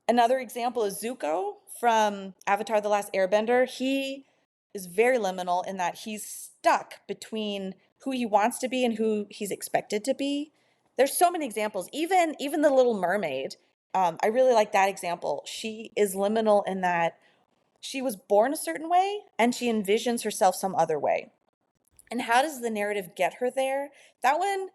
Another example is Zuko from Avatar The Last Airbender. He is very liminal in that he's stuck between who he wants to be and who he's expected to be. There's so many examples. Even The Little Mermaid. I really like that example. She is liminal in that she was born a certain way and she envisions herself some other way. And how does the narrative get her there? That one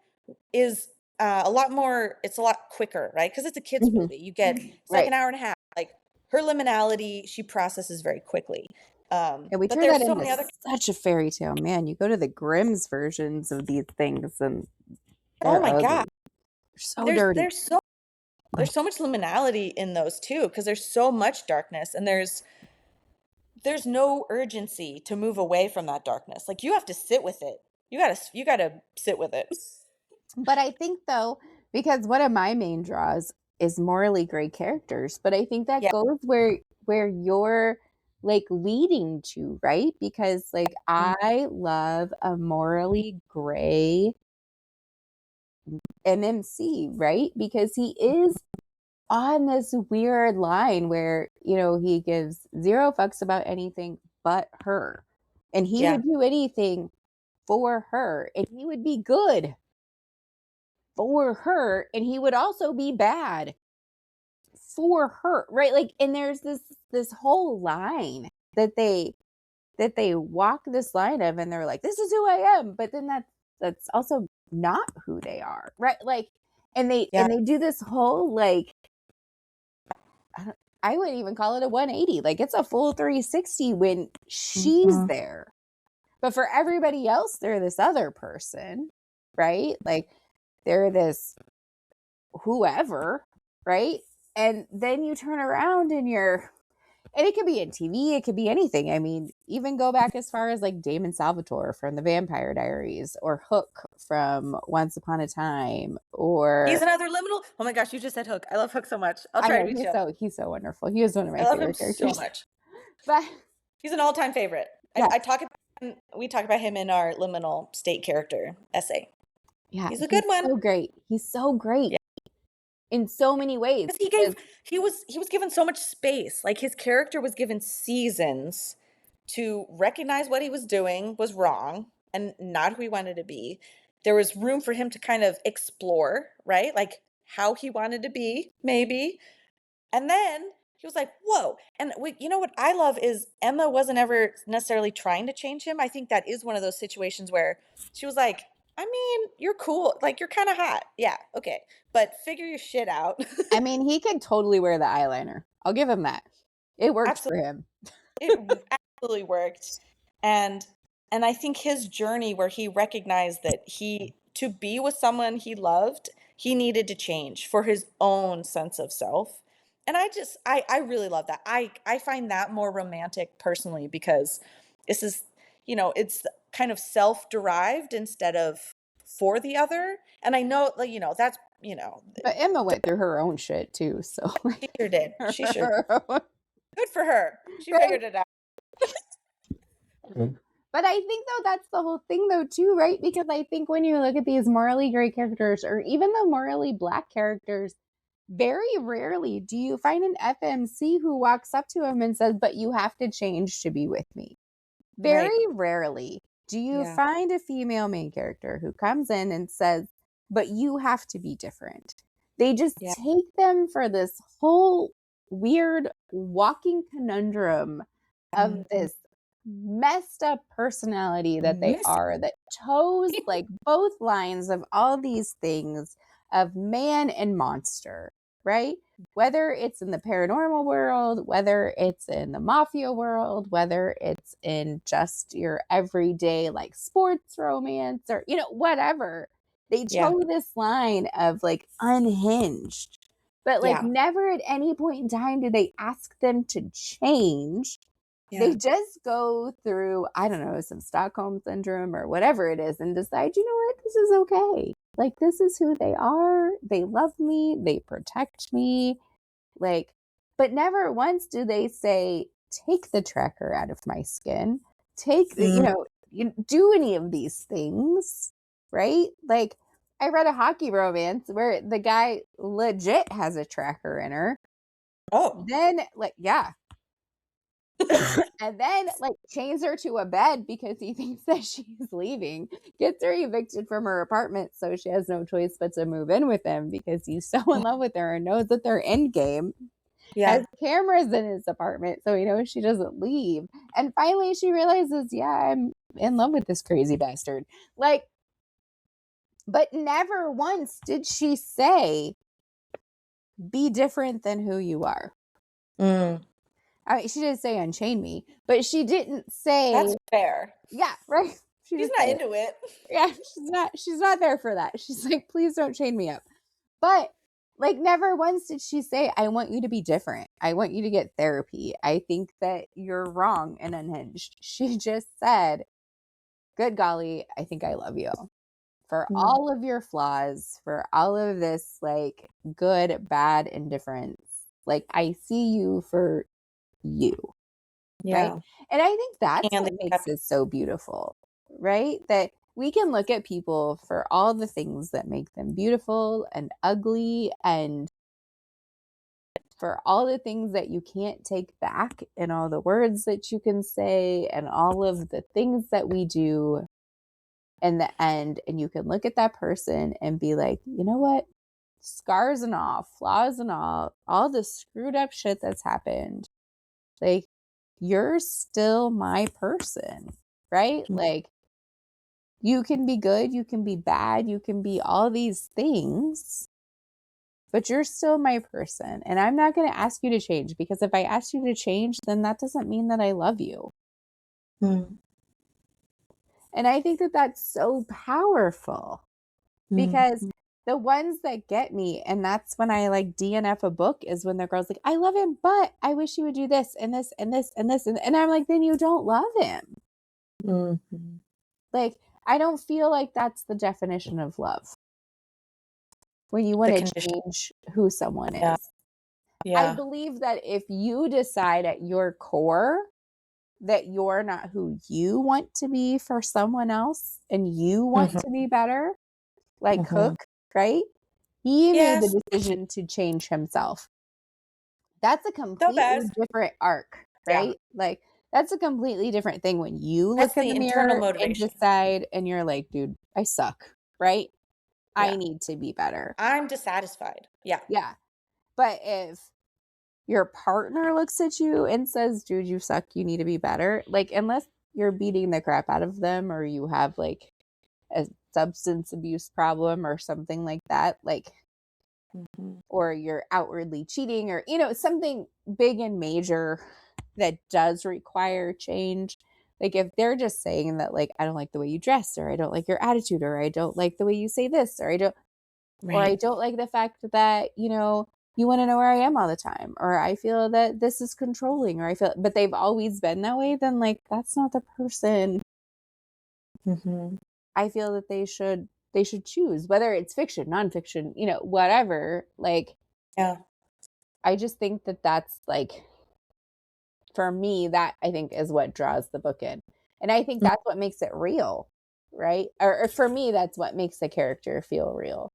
is a lot more, it's a lot quicker, right? Because it's a kids' Hmm. movie. You get, it's like Right. an hour and a half. Like her liminality, she processes very quickly. And we But turn there's that so into many other, such a fairy tale. Man, you go to the Grimm's versions of these things and oh they're my God, ugly. They're so dirty. there's so much liminality in those too, because there's so much darkness and there's no urgency to move away from that darkness. Like you have to sit with it. You gotta sit with it. But I think though, because one of my main draws is morally gray characters, but I think that Yeah. goes where you're like leading to, right? Because like Mm. I love a morally gray MMC, right? Because he is on this weird line where, he gives zero fucks about anything but her. And he Yeah. would do anything for her, and he would be good for her, and he would also be bad for her, right? Like, and there's this whole line that they walk this line of, and they're like, this is who I am, but then that's also not who they are, right? Like, and they Yeah. and they do this whole like, I would even call it a 180. Like it's a full 360 when she's Mhm. there. But for everybody else, they're this other person, right? Like they're this whoever, right? And then you turn around and it could be in TV, it could be anything. I mean, even go back as far as like Damon Salvatore from The Vampire Diaries or Hook from Once Upon a Time, He's or another liminal. Oh my gosh, you just said Hook. I love Hook so much. I'll I try to know be chill. he's so wonderful. He is one of I my love him favorite so characters. much. But He's an all-time favorite. yeah, We talk about him in our liminal state character essay. yeah, He's a good he's one. so great. He's so great Yeah. in so many ways Because because he was given so much space. Like his character was given seasons to recognize what he was doing was wrong and not who he wanted to be. There was room for him to kind of explore, right? Like how he wanted to be, maybe. And then he was like, "Whoa!" And you know what I love is Emma wasn't ever necessarily trying to change him. I think that is one of those situations where she was like, "I mean, you're cool, like you're kind of hot, yeah, okay, but figure your shit out." I mean, he could totally wear the eyeliner. I'll give him that. It worked Absolutely, for him. absolutely worked, and I think his journey where he recognized that he to be with someone he loved, he needed to change for his own sense of self. And I really love that. I find that more romantic personally because this is, it's kind of self-derived instead of for the other. And I know, like, that's, But Emma went through her own shit too, so she sure did. She sure right? good for her. She figured it out. But I think though that's the whole thing though too, right? Because I think when you look at these morally gray characters or even the morally black characters, very rarely do you find an FMC who walks up to him and says, "But you have to change to be with me." Right. Very rarely do you Yeah. find a female main character who comes in and says, "But you have to be different." They just Yeah. take them for this whole weird walking conundrum of Mhm. this messed up personality that they Miss are, that toes like both lines of all these things of man and monster, right? Whether it's in the paranormal world, whether it's in the mafia world, whether it's in just your everyday like sports romance or, whatever. They Yeah. toe this line of like unhinged, but like Yeah. never at any point in time do they ask them to change. They Yeah. just go through, I don't know, some Stockholm syndrome or whatever it is and decide, you know what, this is okay. Like, this is who they are. They love me. They protect me. Like, but never once do they say, take the tracker out of my skin. Take the, Mm. do any of these things, right? Like, I read a hockey romance where the guy legit has a tracker in her. Oh, Then, like, yeah, And then like chains her to a bed because he thinks that she's leaving, gets her evicted from her apartment, so she has no choice but to move in with him because he's so in love with her and knows that they're end game. Has Yeah. cameras in his apartment so he knows she doesn't leave. And finally she realizes, yeah, I'm in love with this crazy bastard. Like, but never once did she say, be different than who you are. Mm. I mean, she didn't say unchain me, but she didn't say, That's fair. yeah, right. She She's didn't not say, into it. yeah, she's not there for that. She's like, please don't chain me up. But like never once did she say, I want you to be different. I want you to get therapy. I think that you're wrong and unhinged. She just said, good golly, I think I love you. For Mm. all of your flaws, for all of this like good, bad indifference. Like I see you for you, right? Yeah. And I think that's And what the makes it so beautiful, right? That we can look at people for all the things that make them beautiful and ugly, and for all the things that you can't take back, and all the words that you can say, and all of the things that we do in the end. And you can look at that person and be like, you know what? Scars and all, flaws and all the screwed up shit that's happened. Like, you're still my person, right? Mm. Like, you can be good, you can be bad, you can be all these things, but you're still my person. And I'm not going to ask you to change, because if I ask you to change, then that doesn't mean that I love you. Mm. And I think that that's so powerful, Mm. because the ones that get me, and that's when I like DNF a book, is when the girl's like, I love him, but I wish he would do this and this and this and this. And I'm like, then you don't love him. Mm. Like, I don't feel like that's the definition of love, when you The want to condition. change who someone Yeah. is. I Yeah. believe that if you decide at your core that you're not who you want to be for someone else, and you want Mhm. to be better, like Mhm. Cook, right? He made Yes. the decision to change himself. That's a So completely bad. different arc, Yeah. right? Like, that's a completely different thing when you That's look in the the internal mirror and motivation. decide, and you're like, dude, I suck, right? I Yeah. need to be better. I'm dissatisfied. Yeah. Yeah. But if your partner looks at you and says, dude, you suck, you need to be better, like, unless you're beating the crap out of them, or you have like a substance abuse problem or something like that, like, Mhm. or you're outwardly cheating, or, something big and major that does require change. Like, if they're just saying that, like, I don't like the way you dress, or I don't like your attitude, or I don't like the way you say this, or I Right. don't like the fact that, you want to know where I am all the time, or I feel that this is controlling, or I feel, but they've always been that way, then like, that's not the person Mhm. I feel that they should choose, whether it's fiction, nonfiction, whatever. Like, Yeah. I just think that that's like, for me, that I think is what draws the book in. And I think Mm. that's what makes it real, right? Or for me, that's what makes the character feel real,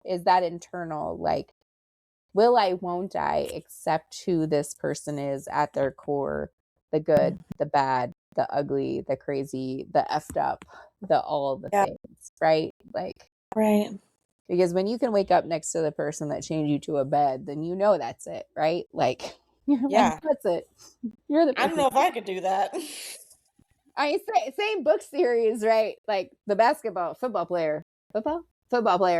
is that internal, like, will I, won't I accept who this person is at their core, the good, the bad, the ugly, the crazy, the effed up, the all the Yeah. things, right? Like, Right. because when you can wake up next to the person that chained you to a bed, then that's it, right? Like, you're like, Yeah. that's it. You're the I don't person. know if I could do that. I say same book series, right? Like the football player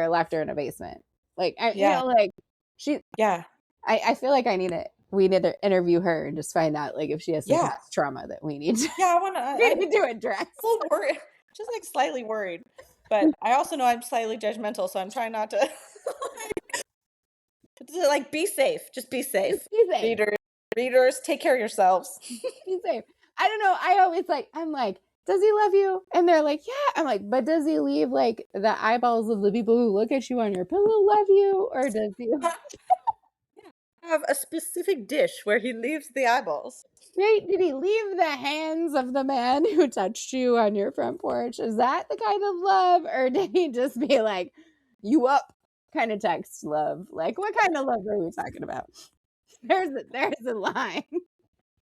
left her in a basement. Like, Yeah. like, she. Yeah. I feel like we need to interview her and just find out, like, if she has some Yeah. past trauma that we need to Yeah. I want to. we I'm need to address. a little worried, just like slightly worried. But I also know I'm slightly judgmental, so I'm trying not to, to like be safe. Just be safe. Be safe. Readers, take care of yourselves. Be safe. I don't know. I'm like, does he love you? And they're like, yeah. I'm like, but does he leave like the eyeballs of the people who look at you on your pillow love you, or does he? Have a specific dish where he leaves the eyeballs. Right? Did he leave the hands of the man who touched you on your front porch? Is that the kind of love? Or did he just be like, you up kind of text love? Like, what kind of love are we talking about? There's a line.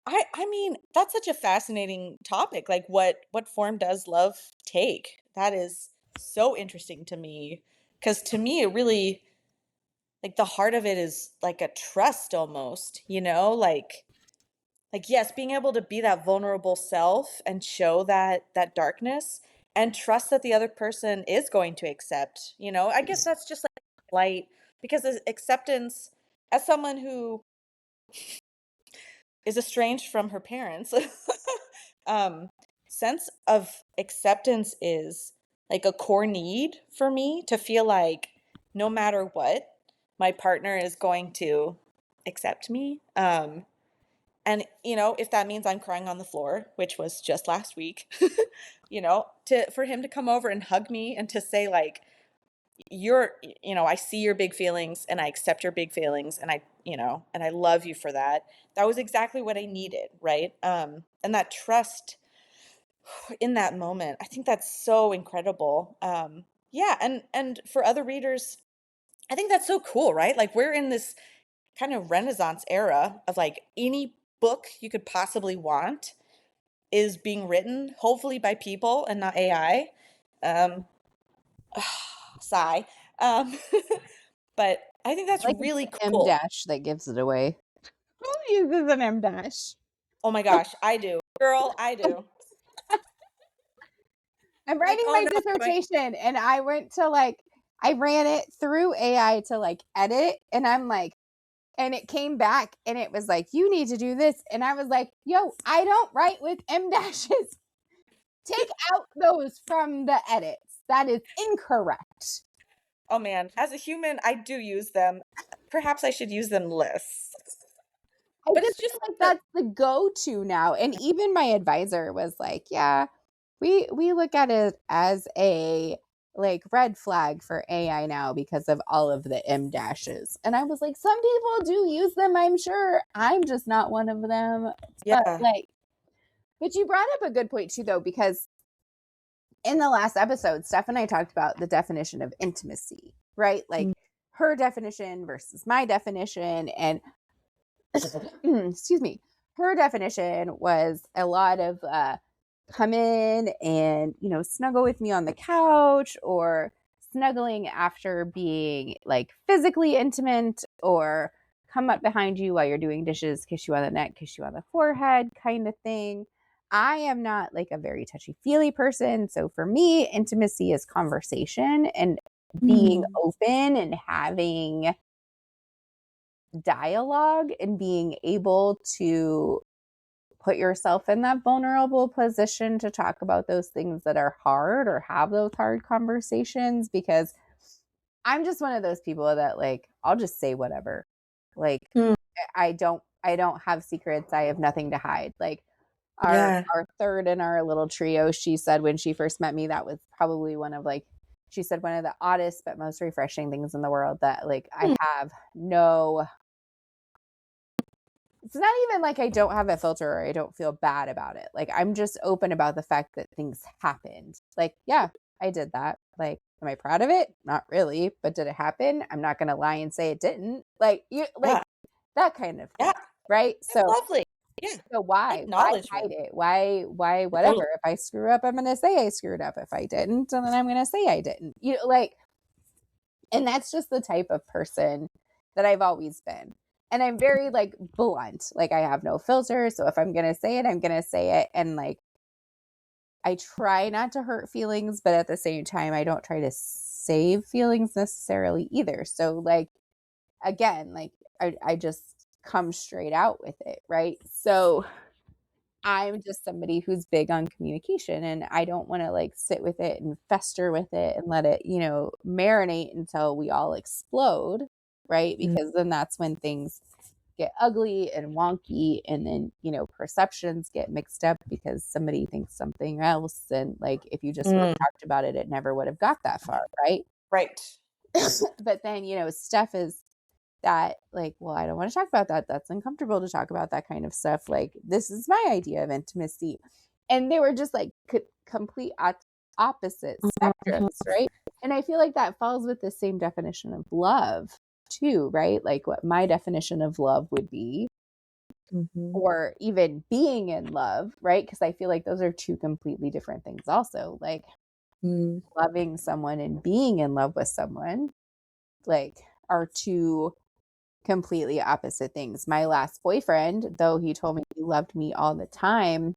I mean, that's such a fascinating topic. Like what form does love take? That is so interesting to me. Because to me it really, like, the heart of it is like a trust almost, you know? Like yes, being able to be that vulnerable self and show that darkness and trust that the other person is going to accept, you know? I guess that's just like light, because acceptance, as someone who is estranged from her parents, um, sense of acceptance is like a core need for me, to feel like no matter what, my partner is going to accept me. And you know, if that means I'm crying on the floor, which was just last week, you know, to for him to come over and hug me and to say like, you know, I see your big feelings and I accept your big feelings, and I, you know, and I love you for that. That was exactly what I needed, right? And that trust in that moment, I think that's so incredible. Yeah, and for other readers, I think that's so cool, right? Like we're in this kind of renaissance era of like any book you could possibly want is being written, hopefully by people and not AI. Um, sigh. Um, but I think that's Like it's really the M cool. dash that gives it away. Who uses an M dash? Oh my gosh, I do. Girl, I do. I'm Like, writing oh my no, I'm going, dissertation and I went to like, I ran it through AI to like edit, and I'm like, and it came back and it was like, you need to do this. And I was like, yo, I don't write with M dashes. Take out those from the edits. That is incorrect. oh man, as a human, I do use them. Perhaps I should use them less. I But just it's just feel like the, that's the go-to now. And even my advisor was like, yeah, we look at it as a like red flag for AI now because of all of the M dashes. And I was like, some people do use them, I'm sure. I'm just not one of them. But yeah. like, but you brought up a good point too, though, because in the last episode, Steph and I talked about the definition of intimacy, right? Like Mm. her definition versus my definition. And excuse me, her definition was a lot of come in and, you know, snuggle with me on the couch, or snuggling after being like physically intimate, or come up behind you while you're doing dishes, kiss you on the neck, kiss you on the forehead kind of thing. I am not like a very touchy feely person. So for me, intimacy is conversation and being Mm. open and having dialogue and being able to put yourself in that vulnerable position to talk about those things that are hard, or have those hard conversations, because I'm just one of those people that like I'll just say whatever. Like Mm. I don't have secrets. I have nothing to hide. Like our Yeah. our third in our little trio, she said when she first met me, that was probably one of like, she said one of the oddest but most refreshing things in the world, that like I Mm. have no, it's not even like I don't have a filter or I don't feel bad about it. Like I'm just open about the fact that things happened. Like, yeah, I did that. Like, am I proud of it? Not really, but did it happen? I'm not going to lie and say it didn't. Like you, like Yeah. that kind of Yeah. thing, right? That's So, lovely. Yeah. so why Acknowledgement. hide it? Why Totally. whatever? If I screw up, I'm going to say I screwed up. If I didn't, and then I'm going to say I didn't. You know, like, and that's just the type of person that I've always been. And I'm very like blunt. Like I have no filter. So if I'm going to say it, I'm going to say it. And like I try not to hurt feelings, but at the same time, I don't try to save feelings necessarily either. So like again, like I just come straight out with it. Right. So I'm just somebody who's big on communication, and I don't want to like sit with it and fester with it and let it, you know, marinate until we all explode, right? Mm. Because then that's when things get ugly and wonky, and then, you know, perceptions get mixed up because somebody thinks something else, and like if you just would Mm. have talked about it, it never would have got that far, right? Right. But then, you know, Steph is that like, well, I don't want to talk about that. That's uncomfortable to talk about that kind of stuff. Like, this is my idea of intimacy. And they were just like complete opposite Mhm. spectrums, right? And I feel like that falls with the same definition of love, too, right? Like, what my definition of love would be Mhm. or even being in love, right? Because I feel like those are two completely different things, also. Like Mm. loving someone and being in love with someone, like, are two completely opposite things. My last boyfriend, though he told me he loved me all the time,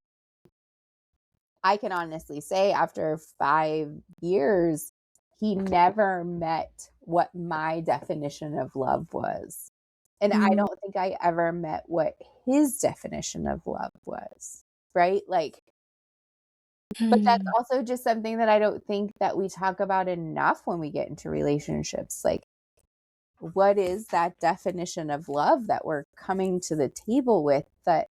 I can honestly say after 5 years, he never met what my definition of love was. And I Mm. don't think I ever met what his definition of love was, right? Like, but that's Mm. also just something that I don't think that we talk about enough when we get into relationships. Like, what is that definition of love that we're coming to the table with, that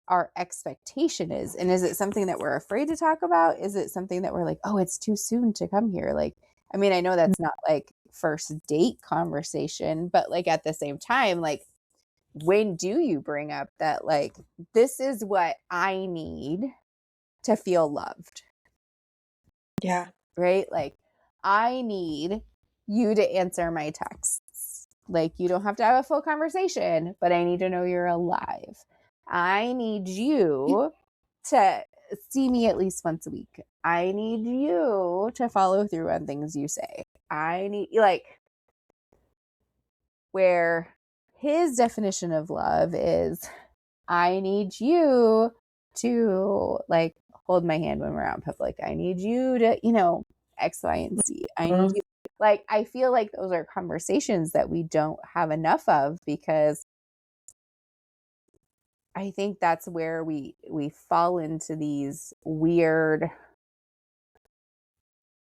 our expectation is? And is it something that we're afraid to talk about? Is it something that we're like, oh, it's too soon to come here? Like, I mean, I know that's not like first date conversation, but like at the same time, like, when do you bring up that, like, this is what I need to feel loved, Yeah. right? Like, I need you to answer my texts. Like, you don't have to have a full conversation, but I need to know you're alive. I need you to see me at least once a week. I need you to follow through on things you say. I need, like, where his definition of love is, I need you to, like, hold my hand when we're out in public. I need you to, X, Y, and Z. I need Mm. you. Like, I feel like those are conversations that we don't have enough of, because I think that's where we fall into these weird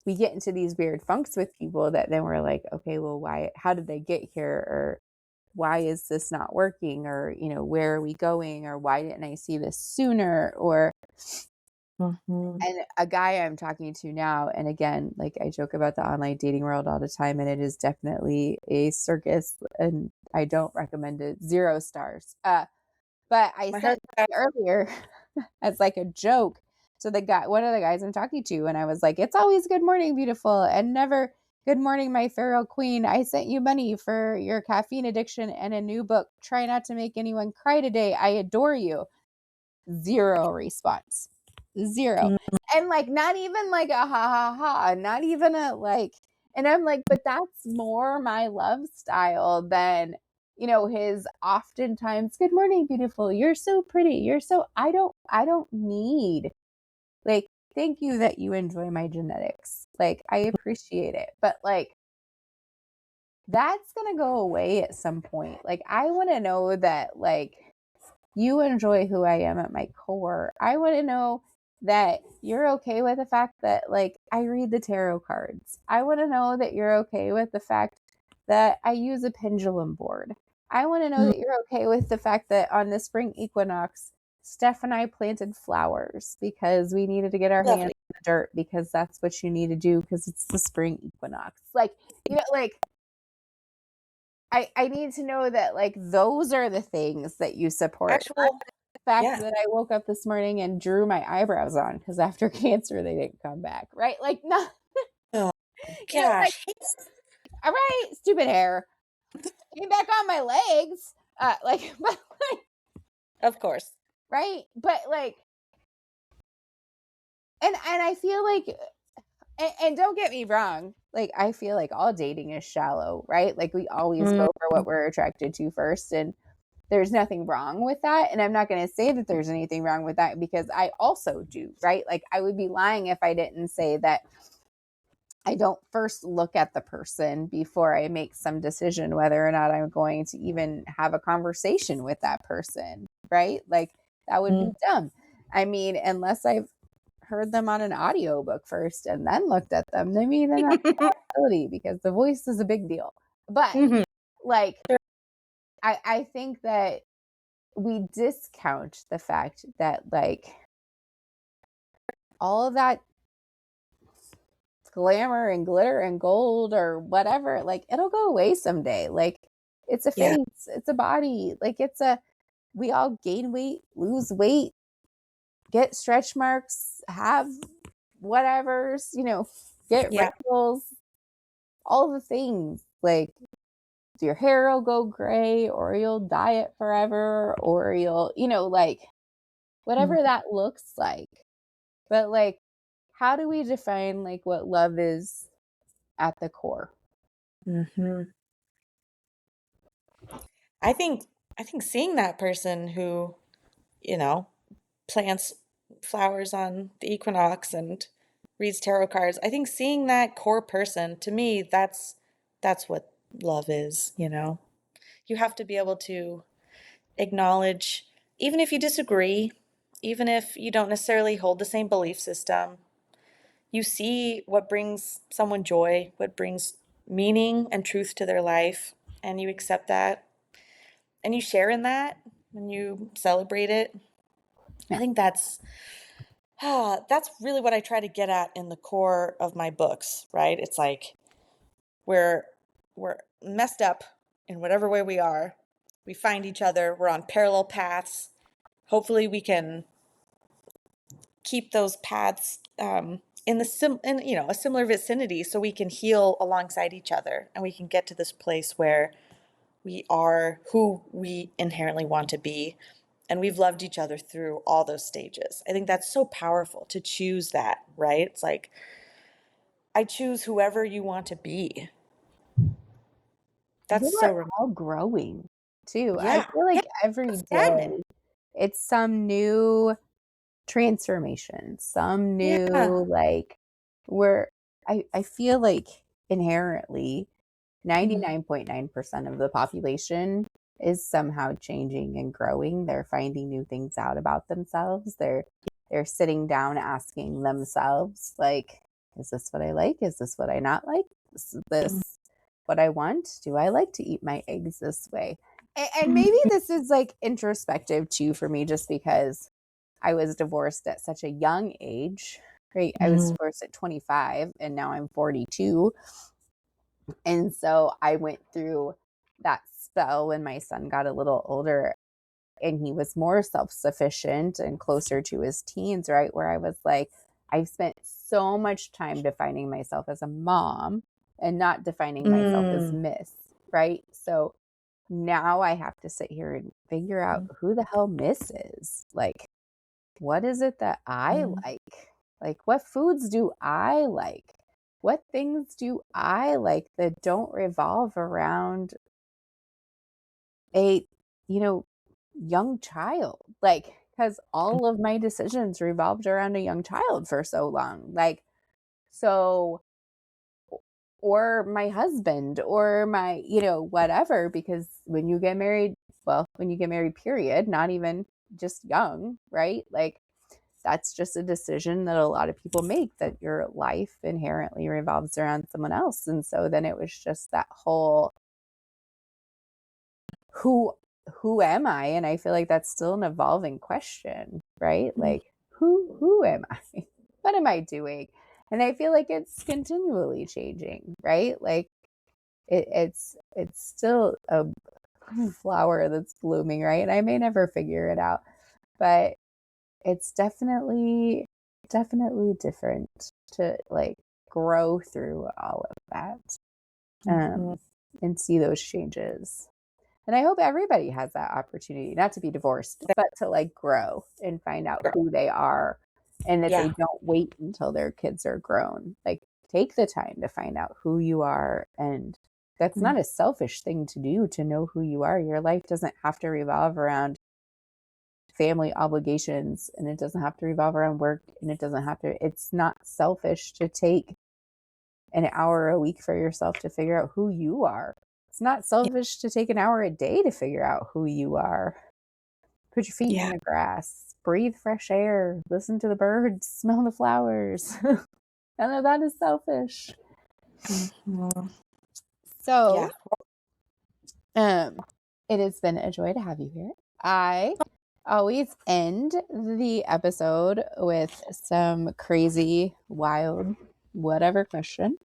we get into these weird funks with people, that then we're like, okay, well, why, how did they get here? Or why is this not working? Or, where are we going? Or why didn't I see this sooner? Or, Mhm. and a guy I'm talking to now, and again, like, I joke about the online dating world all the time, and it is definitely a circus, and I don't recommend it. 0 stars. But I I said heard that. earlier as like a joke to the guy, one of the guys I'm talking to, and I was like, it's always good morning, beautiful, and never good morning, my feral queen. I sent you money for your caffeine addiction and a new book. Try not to make anyone cry today. I adore you. 0 response. 0. Mm. And like, not even like a ha ha ha, not even a like, and I'm like, but that's more my love style than, his oftentimes, good morning, beautiful. You're so pretty. You're so, I don't need, like, thank you that you enjoy my genetics. Like, I appreciate it. But like, that's going to go away at some point. Like, I want to know that, like, you enjoy who I am at my core. I want to know that you're okay with the fact that, like, I read the tarot cards. I want to know that you're okay with the fact that I use a pendulum board. I want to know Mm. that you're okay with the fact that on the spring equinox, Steph and I planted flowers because we needed to get our hands Lovely. in the dirt, because that's what you need to do because it's the spring equinox. Like, like, I need to know that, like, those are the things that you support. Not Actual the fact Yeah. that I woke up this morning and drew my eyebrows on because after cancer they didn't come back, right? Like, no, Oh like, gosh. all right, stupid hair came back on my legs, like, but like, Of course. right? But like, and I feel like, and don't get me wrong, like, I feel like all dating is shallow, right? Like, we always Mm. go for what we're attracted to first, and there's nothing wrong with that. And I'm not going to say that there's anything wrong with that, because I also do, right? Like, I would be lying if I didn't say that I don't first look at the person before I make some decision whether or not I'm going to even have a conversation with that person, right? Like, that would be Mm. dumb. I mean, unless I've heard them on an audiobook first and then looked at them, I mean, then that's a possibility, because the voice is a big deal. But Mhm. like, Sure. I think that we discount the fact that, like, all of that glamour and glitter and gold or whatever, like, it'll go away someday. Like, it's a Yeah. face, it's a body, like, we all gain weight, lose weight, get stretch marks, have whatevers, get Yeah. wrinkles, all the things. Like, your hair will go gray, or you'll dye it forever, or you'll, like whatever that looks like. But like, how do we define like what love is at the core? Mm-hmm. I think I think seeing that person who, you know, plants flowers on the equinox and reads tarot cards, I think seeing that core person, to me, that's what love is, you know. You have to be able to acknowledge, even if you disagree, even if you don't necessarily hold the same belief system, you see what brings someone joy, what brings meaning and truth to their life, and you accept that and you share in that and you celebrate it. I Yeah. think that's really what I try to get at in the core of my books, right? It's like we're we're messed up in whatever way we are. We find each other, we're on parallel paths. Hopefully we can keep those paths in a similar vicinity so we can heal alongside each other and we can get to this place where we are who we inherently want to be, and we've loved each other through all those stages. I think that's so powerful to choose that, right? It's like I choose whoever you want to be. I think That's we're so all growing too. I yeah, feel yeah, like every that's sadness. day it's some new transformation, some Yeah. new like we're I feel like inherently Mm, 99.9% of the population is somehow changing and growing. They're finding new things out about themselves. They're sitting down asking themselves like, is this what I like? Is this what I not like? Is mm, this what I want? Do I like to eat my eggs this way? And maybe mm, this is like introspective too for me, just because I was divorced at such a young age, right? I was mm, divorced at 25 and now I'm 42. And so I went through that spell when my son got a little older and he was more self sufficient and closer to his teens, right? Where I was like, I've spent so much time defining myself as a mom and not defining myself as mm, Miss, right? So now I have to sit here and figure out mm, who the hell Miss is. Like, what is it that I mm, like? Like, what foods do I like? What things do I like that don't revolve around a, you know, young child? Like, because all of my decisions revolved around a young child for so long. Like, so, or my husband, or my, whatever, because when you get married, well, when you get married, period, not even just young, right? Like, that's just a decision that a lot of people make, that your life inherently revolves around someone else. And so then it was just that whole who who am I? And I feel like that's still an evolving question, right? mm, Like, who am I? What am I doing? And I feel like it's continually changing, right? Like it's still a flower that's blooming, right? And I may never figure it out, but it's definitely different to like grow through all of that, mhm. and see those changes. And I hope everybody has that opportunity, not to be divorced, but to like grow and find out who they are, and that they Yeah. don't wait until their kids are grown. Like, take the time to find out who you are. And that's Mm, not a selfish thing to do, to know who you are. Your life doesn't have to revolve around family obligations, and it doesn't have to revolve around work, and it's not selfish to take an hour a week for yourself to figure out who you are. It's not yeah. selfish to take an hour a day to figure out who you are. Put your feet in Yeah. the grass, breathe fresh air, listen to the birds, smell the flowers. None of that is selfish. Mhm. Yeah. So, um, it has been a joy to have you here. I always end the episode with some crazy, wild, whatever question.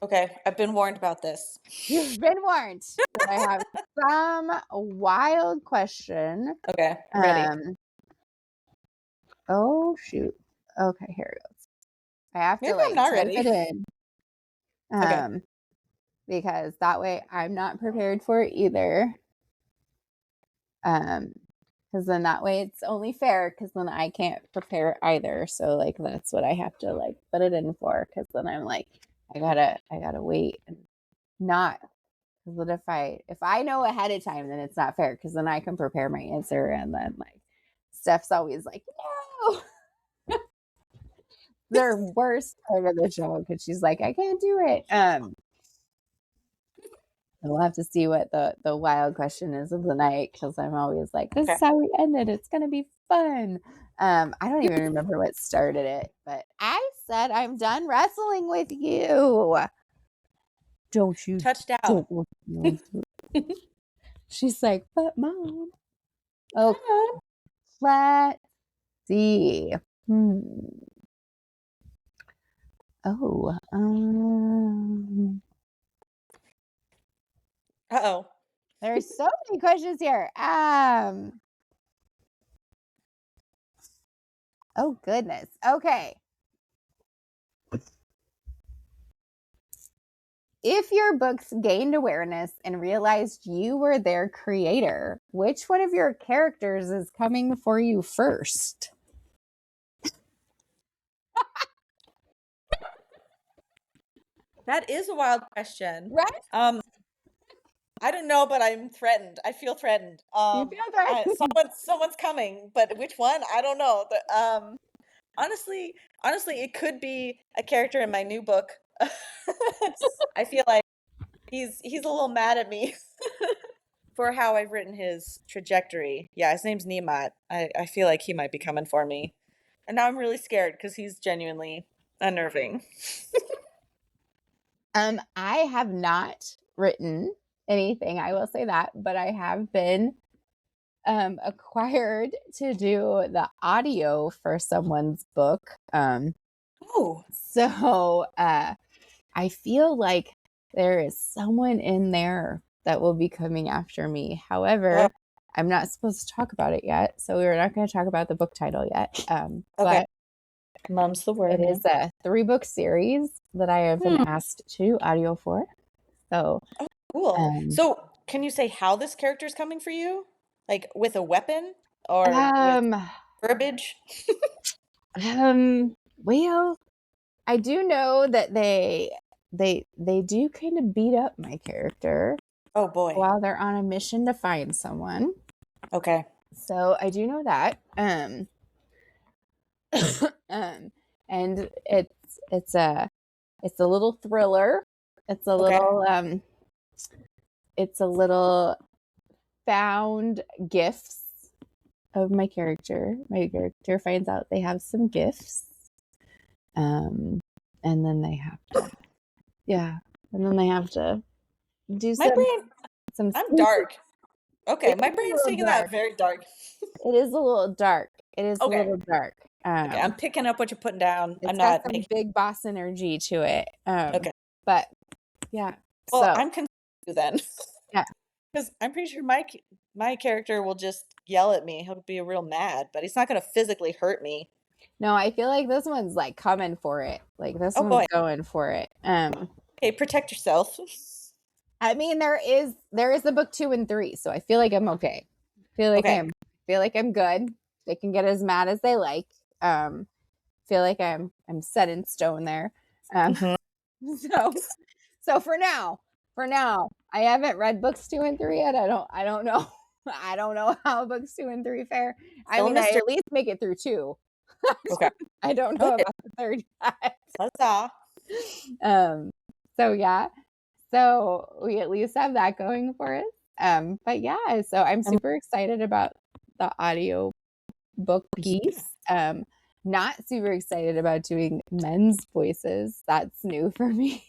Okay. I've been warned about this. You've been warned that I have some wild question. Okay. I'm ready. Um, oh shoot. Okay, here it goes. I have to Maybe I'm like not type it ready. in. Okay. Um, because that way I'm not prepared for it either. Because then that way it's only fair, because then I can't prepare either. So like that's what I have to like put it in for, because then I'm like, I gotta wait and not, because what if I know ahead of time, then it's not fair, because then I can prepare my answer, and then like Steph's always like, no, their worst part of the show, because she's like, I can't do it. We'll have to see what the wild question is of the night, because I'm always like, this is how we ended. It's gonna be fun. I don't even remember what started it, but I said I'm done wrestling with you. Don't you? Touched out. Don't. She's like, but mom. Okay, let's see. Oh, Uh-oh. there's so many questions here. Oh goodness. Okay. If your books gained awareness and realized you were their creator, which one of your characters is coming for you first? That is a wild question. Right? I don't know, but I'm threatened. I feel threatened. You feel threatened? Someone's coming, but which one? I don't know. Honestly, it could be a character in my new book. I feel like he's a little mad at me for how I've written his trajectory. Yeah, his name's Nemat. I feel like he might be coming for me. And now I'm really scared because he's genuinely unnerving. I have not written anything, I will say that, but I have been acquired to do the audio for someone's book. So I feel like there is someone in there that will be coming after me. However, I'm not supposed to talk about it yet, so we're not going to talk about the book title yet. But mum's the word. It is a 3-book series that I have been asked to do audio for. So cool. So can you say how this character is coming for you? Like with a weapon or with verbiage? Well, I do know that they do kind of beat up my character. Oh boy. While they're on a mission to find someone. Okay. So I do know that. And it's a little thriller. It's a little found gifts of my character. My character finds out they have some gifts. And then they have to do some I'm dark. Okay, my brain's taking that very dark. It is a little dark. It is a little dark. Okay, I'm picking up what you're putting down. It's got some big boss energy to it. Okay. But yeah. Well, I'm confused then. Yeah. Because I'm pretty sure my character will just yell at me. He'll be real mad, but he's not going to physically hurt me. No, I feel like this one's like coming for it. Like this one's going for it. Okay, protect yourself. I mean, there is the book 2 and 3, so I feel like I'm okay. I feel like I'm good. They can get as mad as they like. Feel like I'm set in stone there. So for now, I haven't read books 2 and 3 yet. I don't know. I don't know how books 2 and 3 fare. I mean, I at least make it through 2. Okay. I don't know about the third yet. Huzzah. So yeah. So we at least have that going for us. But yeah, so I'm super excited about the audio book piece. Not super excited about doing men's voices. That's new for me.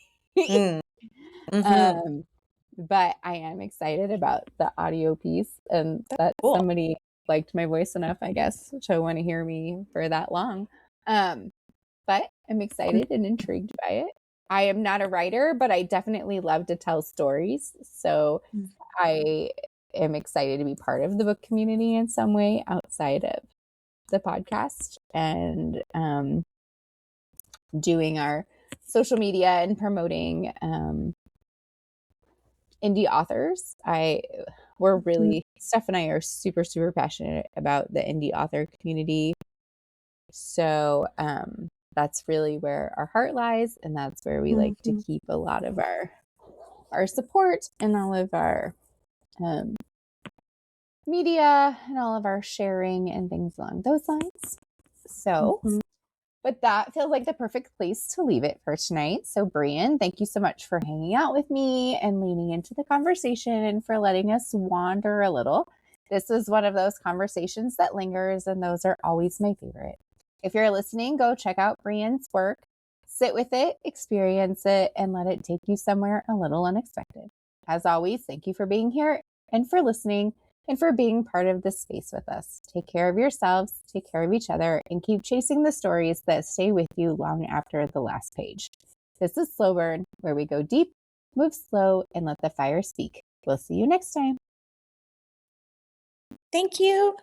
But I am excited about the audio piece, and that somebody liked my voice enough, I guess, to want to hear me for that long. But I'm excited and intrigued by it. I am not a writer, but I definitely love to tell stories. So I am excited to be part of the book community in some way outside of the podcast, and doing our social media and promoting indie authors. Steph and I are super, super passionate about the indie author community. So that's really where our heart lies, and that's where we like to keep a lot of our support and all of our media and all of our sharing and things along those lines. So, but that feels like the perfect place to leave it for tonight. So, Brianne, thank you so much for hanging out with me and leaning into the conversation and for letting us wander a little. This is one of those conversations that lingers, and those are always my favorite. If you're listening, go check out Brianne's work, sit with it, experience it, and let it take you somewhere a little unexpected. As always, thank you for being here and for listening and for being part of this space with us. Take care of yourselves, take care of each other, and keep chasing the stories that stay with you long after the last page. This is Slow Burn, where we go deep, move slow, and let the fire speak. We'll see you next time. Thank you.